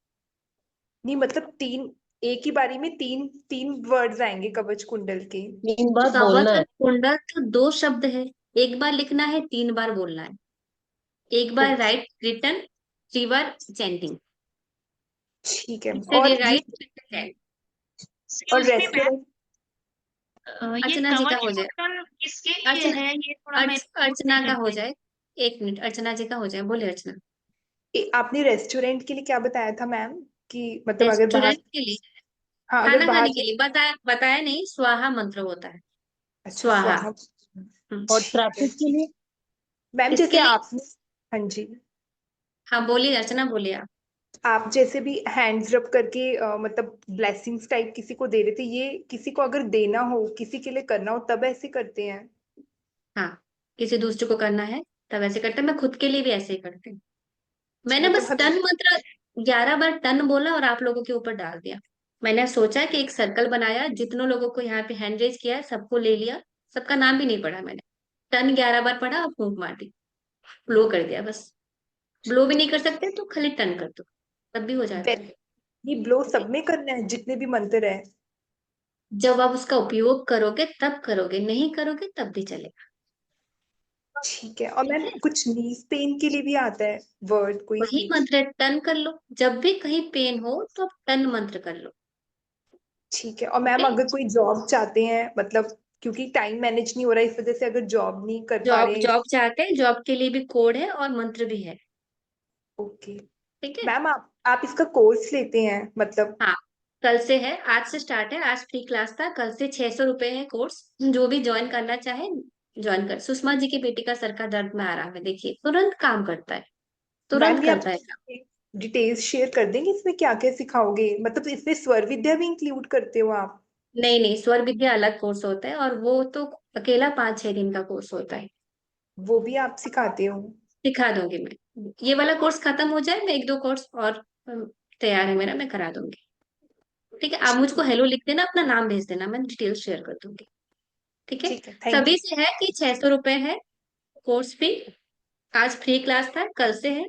नहीं मतलब तीन, एक ही बारी में तीन तीन वर्ड्स आएंगे कवच कुंडल के? 3 बार बोलना कवच और है। कुंडल तो 2 शब्द है। एक बार लिखना है, 3 बार बोलना है। एक बार ओके, राइट रिटन, 3 बार चैंटिंग। ठीक है। फिर और ये, राइट चैंट। और एक्सक्यूज मी मैम, रेस्टोरेंट? ये अर्चना जी का कवच हो जाए। कुंडल किसके लिए अर्चना, है, ये थोड़ा मैं नोट अर्चना नहीं का कर हो पाई। जाए। 1 मिनट, अर्चना जी का हो जाए, बोले अर्चना। आपने रेस्टोरेंट के लिए क्या बताया था मैम? कि मतलब अगर बाहर, रेस्टोरेंट के लिए, हाँ अगर खाना बाहर खाने के से, लिए बताया, बताया नहीं, स्वाहा मंत्र होता है। अच्छा स्वाहा। स्वाहा। हम्म। और ठीक है ट्रैफिक के लिए? मैम, किसके जैसे लिए? आपने, हाँ जी, हाँ बोलिए अर्चना, बोलिए आप। आप जैसे भी हैंड्स रब करके मतलब ब्लेसिंग्स टाइप किसी को दे रहे थे, ये किसी को अगर देना हो, किसी के लिए करना हो, तब ऐसे करते हैं? हाँ, किसी दूसरे को करना है तब ऐसे करते हैं। मैं खुद के लिए भी ऐसे ही करती हूँ। अच्छा, मैंने मतलब बस टन मंत्र 11 बार टन बोला और आप लोगों के ऊपर डाल दिया। मैंने सोचा कि एक सर्कल बनाया, जितनों लोगों को यहाँ पे हैंड रेज किया है सबको ले लिया। सबका नाम भी नहीं पढ़ा मैंने। टन 11 बार पढ़ा और फूंक मार दी, ब्लो कर दिया बस। ब्लो भी नहीं कर सकते तो खाली टन कर दो, तब भी हो जाता है। ये ब्लो ठीक है। सब में करना है जितने भी मंत्र है? जब आप उसका उपयोग करोगे तब करोगे, नहीं करोगे तब भी चलेगा। ठीक है। और ठीक मैम है। कुछ नीज पेन के लिए भी आता है वर्ड, कोई वही स्पीच? मंत्र है, टन कर लो। जब भी कहीं पेन हो तो आप टन मंत्र कर लो। ठीक है। और ठीक मैम है। अगर कोई जॉब चाहते हैं, मतलब क्योंकि टाइम मैनेज नहीं हो रहा है, इस वजह से अगर जॉब नहीं कर पा जॉब रहे हैं। जॉब चाहते हैं, जॉब के लिए भी कोड है और मंत्र भी है। ओके। ठीक है। मैम आप इसका कोर्स लेते हैं मतलब? हाँ, कल से है, आज से स्टार्ट है, आज फ्री क्लास था, कल से 600 रुपए है कोर्स। जो भी ज्वाइन करना चाहे ज्वाइन कर। सुषमा जी की बेटी का सर का दर्द में आराम है, देखिए तुरंत काम करता है, मैम तुरंत ये आप करता है काम। डिटेल्स शेयर कर देंगे, इसमें क्या क्या सिखाओगे? मतलब इसमें स्वर विद्या भी इंक्लूड करते हो आप? नहीं नहीं, स्वर विद्या अलग कोर्स होता है, और वो तो अकेला 5-6 दिन का कोर्स होता है। वो भी आप सिखाते हो? सिखा दूंगी मैं, ये वाला कोर्स खत्म हो जाए, मैं 1-2 कोर्स और तैयार है मेरा, मैं करा दूंगी। ठीक है, आप मुझको हेलो लिख देना, अपना नाम भेज देना, मैं डिटेल्स शेयर कर दूंगी। ठीक है, ठीक है, थैंक सभी यू। से है कि 600 रुपए है कोर्स फी। आज फ्री क्लास था, कल से है।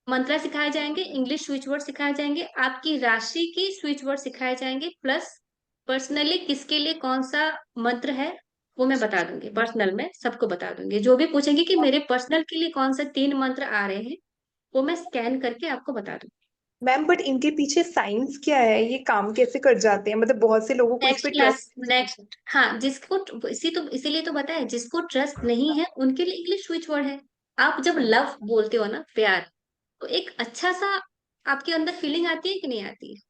मंत्र सिखाए जाएंगे, इंग्लिश स्विच वर्ड सिखाए जाएंगे, आपकी राशि की स्विच वर्ड सिखाए जाएंगे, प्लस पर्सनली किसके लिए कौन सा मंत्र है वो मैं बता दूंगी, पर्सनल में सबको बता दूंगी। जो भी पूछेंगे कि मेरे पर्सनल के लिए कौन से 3 मंत्र आ रहे हैं, वो मैं स्कैन करके आपको बता दूंगी। मैम बट इनके पीछे साइंस क्या है? ये काम कैसे कर जाते हैं? मतलब बहुत से लोगों को इस नेक्स्ट पे क्लास, ट्रस्ट। नेक्स्ट, हाँ, इसीलिए तो बताया, जिसको ट्रस्ट नहीं है उनके लिए इंग्लिश स्विच वर्ड है। आप जब लव बोलते हो ना, प्यार, तो एक अच्छा सा आपके अंदर फीलिंग आती है कि नहीं आती है?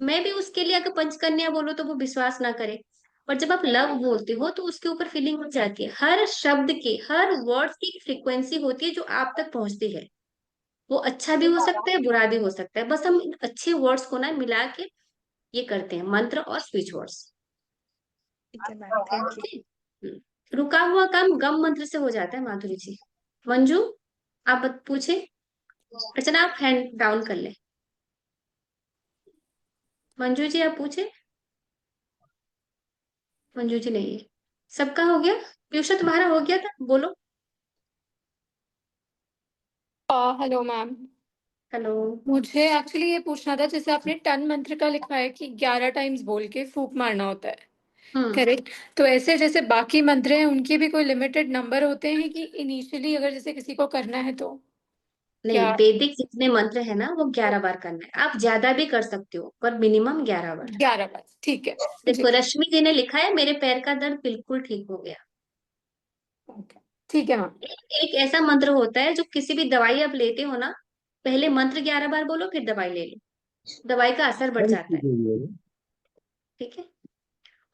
मैं भी उसके लिए अगर पंचकन्या बोलो तो वो विश्वास ना करे, पर जब आप लव बोलते हो तो उसके ऊपर फीलिंग हो जाती है। हर शब्द के, हर वर्ड की फ्रीक्वेंसी होती है जो आप तक पहुंचती है। वो अच्छा भी हो सकता है, बुरा भी हो सकता है, बस हम इन अच्छे वर्ड्स को ना मिला के ये करते हैं, मंत्र और स्विच वर्ड्स। ठीक है मैम, थैंक यू। रुका हुआ काम गम मंत्र से हो जाता है, माधुरी जी। मंजू, आप पूछे। अर्चना, आप हैंड डाउन कर ले। मंजू जी आप पूछे। मंजू जी नहीं है। सबका हो गया? पीयूषा तुम्हारा हो गया था, बोलो। Hello ma'am. हेलो। मुझे एक्चुअली ये पूछना था, जैसे आपने टन मंत्र का लिखा है कि 11 टाइम्स बोल के फूक मारना होता है, हम्म। करेक्ट? तो ऐसे जैसे बाकी मंत्र हैं उनके भी कोई लिमिटेड नंबर होते हैं कि इनिशियली अगर जैसे किसी को करना है तो नहीं, क्या? वैदिक जितने मंत्र है ना वो 11 बार करना है। आप ज्यादा भी कर सकते हो, पर मिनिमम 11 बार। 11 बार, ठीक है। देखो, रश्मि जी ने लिखा है, मेरे पैर का दर्द बिल्कुल ठीक हो गया। ठीक है मैम। एक ऐसा मंत्र होता है जो किसी भी दवाई आप लेते हो ना, पहले मंत्र 11 बार बोलो, फिर दवाई ले लो, दवाई का असर बढ़ जाता है। ठीक है,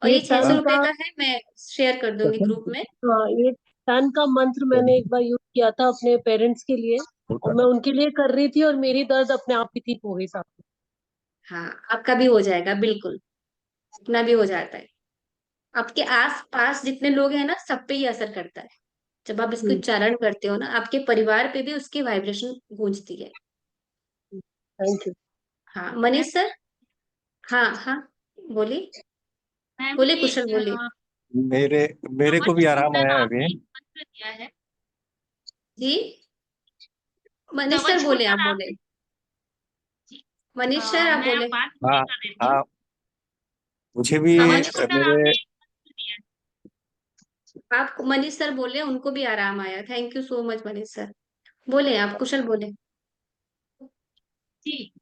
और ये ये 600 टन रुपए का, का है, मैं शेयर कर दूंगी ग्रुप में। हाँ, ये टन का मंत्र मैंने एक बार यूज किया था अपने पेरेंट्स के लिए, और मैं उनके लिए कर रही थी, और मेरी दर्द अपने आप ही ठीक हो गई साहब। हाँ, आपका भी हो जाएगा, बिल्कुल अपना भी हो जाता है। आपके आस पास जितने लोग हैं ना, सब पे ये असर करता है। जब आप इसको उच्चारण करते हो ना, आपके परिवार पे भी उसकी वाइब्रेशन गूंजती है। Thank you. हाँ, मनीष सर। हाँ हाँ, बोलिए। मैम बोले ये कुशल, बोलिए। मेरे मेरे को कवच भी आराम कुंडल आया आपने अभी। एक मंत्र दिया है, जी, मनीष सर कवच बोले, आप कुंडल बोले। आपने जी, मनीष सर आप मैं बोले। बात पूरी हाँ कर देती हूँ। हाँ, मुझे भी कवच कुंडल मेरे आपने एक मंत्र दिया है। आप मनीष सर बोले, उनको भी आराम आया, thank you so much Manish sir. बोले आप, कुशल बोले। जी,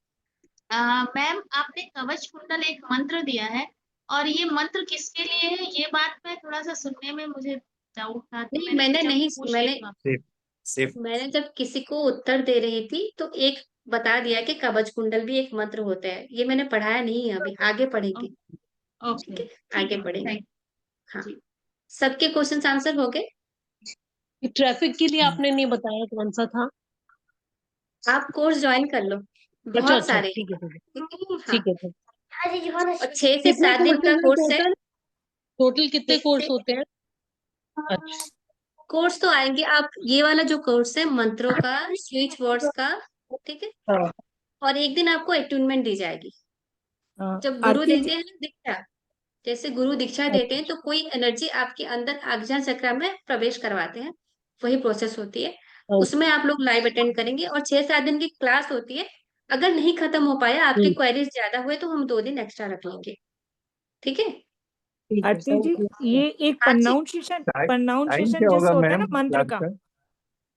मैम आपने कवच कुंडल एक मंत्र दिया है, और ये मंत्र किसके लिए है, ये बात मैं थोड़ा सा सुनने में मुझे डाउट था, तो नहीं, मैंने मैंने सोचा नहीं, पूछ मैंने लेती हूँ आपसे। सिर्फ सिर्फ मैंने जब किसी को उत्तर दे रही थी तो एक बता दिया कि कवच कुंडल भी एक मंत्र होता है। ये मैंने पढ़ाया नहीं है, अभी आगे पढ़ेंगे। ओके, ठीक है, ठीक आगे है, पढ़ेंगे। थैंक हाँ, जी। सबके क्वेश्चन आंसर हो गए? ट्रैफिक के लिए आपने नहीं बताया कौन सा था? आप कोर्स ज्वाइन कर लो, अच्छा बहुत अच्छा, सारे ठीक है ठीक है। हैं। हाँ, ठीक है ठीक। और 6 से कितने 7 दिन का कोर्सेज हैं कोर्स है। टोटल? टोटल कितने कोर्स देखते, होते हैं? अच्छा। कोर्स तो आएंगे आप, ये वाला जो कोर्स है मंत्रों का, स्विच वर्ड्स का, ठीक है, हाँ और एक दिन आपको अटूनमेंट दी जाएगी। जब गुरु आरती जी। देते हैं ना दीक्षा, जैसे गुरु दीक्षा देते हैं तो कोई एनर्जी आपके अंदर आज्ञा चक्र में प्रवेश करवाते हैं, वही प्रोसेस होती है। उसमें आप लोग लाइव अटेंड करेंगे, और 6-7 दिन की क्लास होती है। अगर नहीं खत्म हो पाया, आपके क्वेरीज ज्यादा हुए, तो हम 2 दिन एक्स्ट्रा रख लेंगे। ठीक है। ठीक है, आरती थैंक जी, यू। ये एक हाँ जी। टाइम प्रोनाउंसिएशन क्या होगा जैसे होता है मैम ना मंत्र क्लास का, का?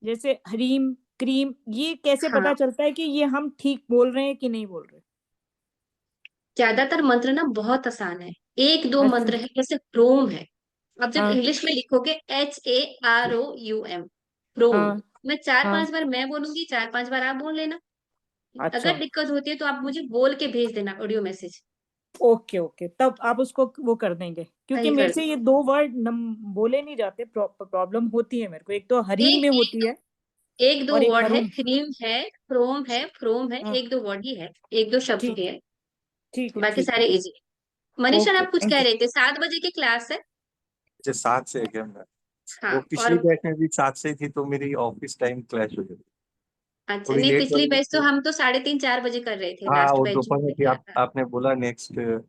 जैसे हरीम क्रीम, ये कैसे हाँ, पता चलता है कि ये हम ठीक बोल रहे हैं कि नहीं बोल रहे? ज्यादातर मंत्र ना बहुत आसान है। 1-2 अच्छा। मंत्र है, जैसे प्रोम है। अब जब हाँ इंग्लिश में लिखोगे HAROUM, प्रोम, हाँ मैं चार हाँ। पांच बार मैं बोलूंगी, 4-5 बार आप बोल लेना। अच्छा अगर दिक्कत होती है तो आप मुझे बोल के भेज देना ऑडियो मैसेज। ओके ओके, तब आप उसको वो कर देंगे, क्योंकि सही मेरे कर से दो। ये 2 वर्ड बोले नहीं जाते, प्रॉब्लम होती है मेरे को। एक तो हरीम में होती है एक दो और एक वर्ड है, हरुम। क्रीम है, फ्रोम है, हाँ, एक दो वर्ड ही है, एक दो शब्द ठीक ही है, ठीक है बाकी ठीक है। सारे इजी है। मनीषा ओके, आप कुछ थैंक कह यू। रहे थे, 7 बजे की क्लास है। मुझे 7 से है क्या मैं? हाँ वो पिछली और बैच में भी 7 से ही थी, तो मेरी ऑफिस टाइम क्लैश हो गई, अच्छा, थोड़ी नहीं लेट पिछली वाली बैच तो थी। हम तो 3:30-4 बजे कर रहे थे, हाँ, लास्ट वो बैच जो दोपहर में हमने थी, किया था। आपने बोला नेक्स्ट। हम्म,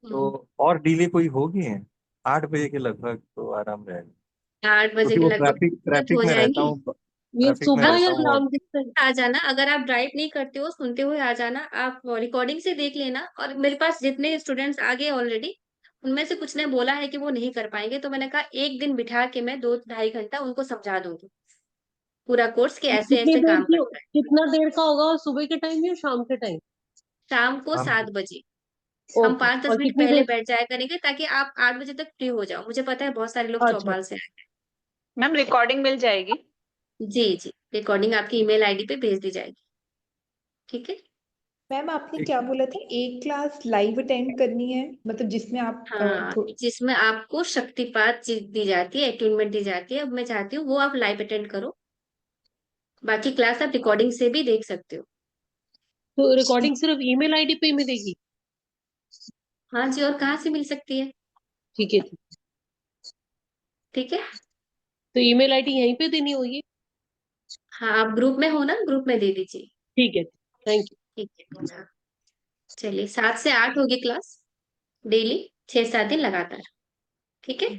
तो और डिले कोई होगी है 8 बजे के लगभग, तो आराम रहेगा, 8 बजे क्योंकि के वो लगभग ट्रैफिक दिक्कत हो ट्रैफिक में रहता जाएंगी। हूँ, ये ट्रैफिक में सुबह रहता या हूँ। और शाम के टाइम? आ जाना, अगर आप ड्राइव नहीं करते हो सुनते हुए आ जाना, आप रिकॉर्डिंग से देख लेना। और मेरे पास जितने स्टूडेंट्स आ गए ऑलरेडी, उनमें से कुछ ने बोला है कि वो नहीं कर पाएंगे, तो मैंने कहा एक दिन बिठा के मैं 2-2.5 घंटा उनको समझा दूंगी पूरा कोर्स कि ऐसे कितनी ऐसे देर काम की, करना है। कितना देर का होगा, और सुबह के टाइम या शाम के टाइम? शाम को हम 7 बजे। हम ओके, 5-10 और मिनट कितनी पहले देर? बैठ जाया करेंगे ताकि आप 8 बजे तक फ्री हो जाओ। मुझे पता है बहुत सारे लोग अच्छा, चौपाल से आए मैम रिकॉर्डिंग मिल जाएगी? हैं। जी जी, रिकॉर्डिंग आपकी ईमेल आईडी पे भेज दी जाएगी। ठीक है। मैम आपने ठीक क्या है। बोला था, एक क्लास लाइव अटेंड करनी है, मतलब जिसमें आप हाँ, जिसमें आपको शक्तिपात दी जाती है, अटूनमेंट दी जाती है, अब मैं चाहती हूँ वो आप लाइव अटेंड करो। बाकी क्लास आप रिकॉर्डिंग से भी देख सकते हो। तो रिकॉर्डिंग सिर्फ ईमेल आईडी पे ही मिलेगी? हाँ जी, और कहाँ से मिल सकती है। ठीक है, ठीक है। तो ईमेल आईडी यहीं पे देनी होगी? हाँ, आप ग्रुप में हो ना, ग्रुप में दे दीजिए। ठीक है, थैंक यू। ठीक है। हाँ, चलिए 7 से 8 होगी क्लास, डेली 6-7 दिन लगातार। ठीक है।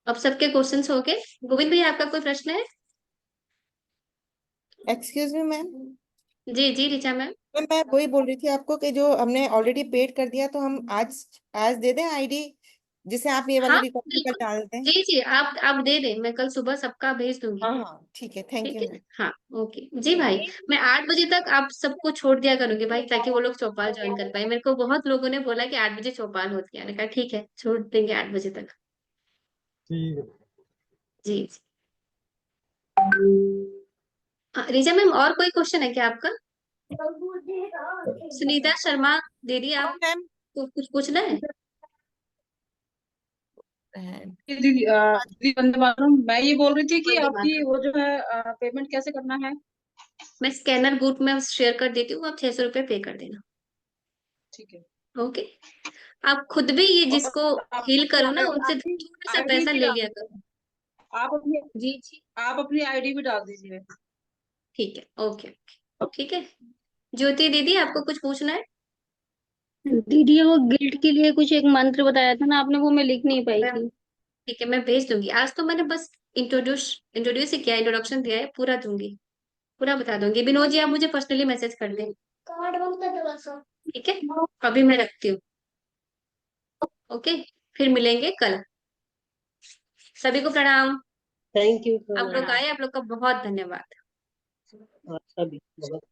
अब सबके क्वेश्चंस हो गए। गोविंद भैया आपका कोई प्रश्न है? Excuse me ma'am. जी जी ऋचा मैम। मैं वही बोल रही थी आपको कि जो हमने ऑलरेडी पेड कर दिया, तो हम आज आज दे दें आईडी, जिसे आप ये वाली हाँ रिकॉर्डिंग पर बिल्कुल। डाल दें। जी जी, आप दे दें, मैं कल सुबह सबका भेज दूंगी। हाँ हाँ, ठीक है, थैंक ठीक यू है। मैम। हाँ ओके जी भाई। मैं 8 बजे तक आप सबको छोड़ दिया करूंगी भाई, ताकि वो लोग चौपाल ज्वाइन कर पाए। मेरे को बहुत लोगों ने बोला कि 8 बजे चौपाल होती है, मैंने कहा ठीक है छोड़ देंगे 8 बजे तक। ठीक है। जी जी। रिचा मैम और कोई क्वेश्चन है क्या आपका? सुनीता शर्मा दीदी, हाँ आप मैम। कुछ पूछना है? दीदी दीदी वंदे मातरम, मैं ये बोल रही थी कि वंदे आपकी मातरम। वो जो है पेमेंट कैसे करना है? मैं स्कैनर ग्रुप में शेयर कर देती हूँ, आप 600 रुपये पे कर देना। ठीक है। ओके। आप खुद भी ये और जिसको आप हील अपनी करो ना, उनसे थोड़ा सा आईडी पैसा भी ले डाल लिया करो। दीजिए। आप अपनी जी जी। आप अपनी आईडी भी डाल दीजिए। ठीक है। ओके ओके ठीक है। ज्योति दीदी आपको कुछ पूछना है? दीदी वो गिल्ट के लिए कुछ एक मंत्र बताया था ना आपने, वो मैं लिख नहीं पाई मैं थी। ठीक है, मैं भेज दूंगी। आज तो मैंने बस इंट्रोड्यूस इंट्रोड्यूस ही किया, इंट्रोडक्शन दिया है, पूरा दूंगी, पूरा बता दूंगी। विनोद जी आप मुझे पर्सनली मैसेज कर दें। ठीक है। अभी मैं रखती हूँ। ओके, फिर मिलेंगे कल। सभी को प्रणाम। थैंक यू आप लोग प्रणाम। आए, आप लोग का बहुत धन्यवाद। सभी बहुत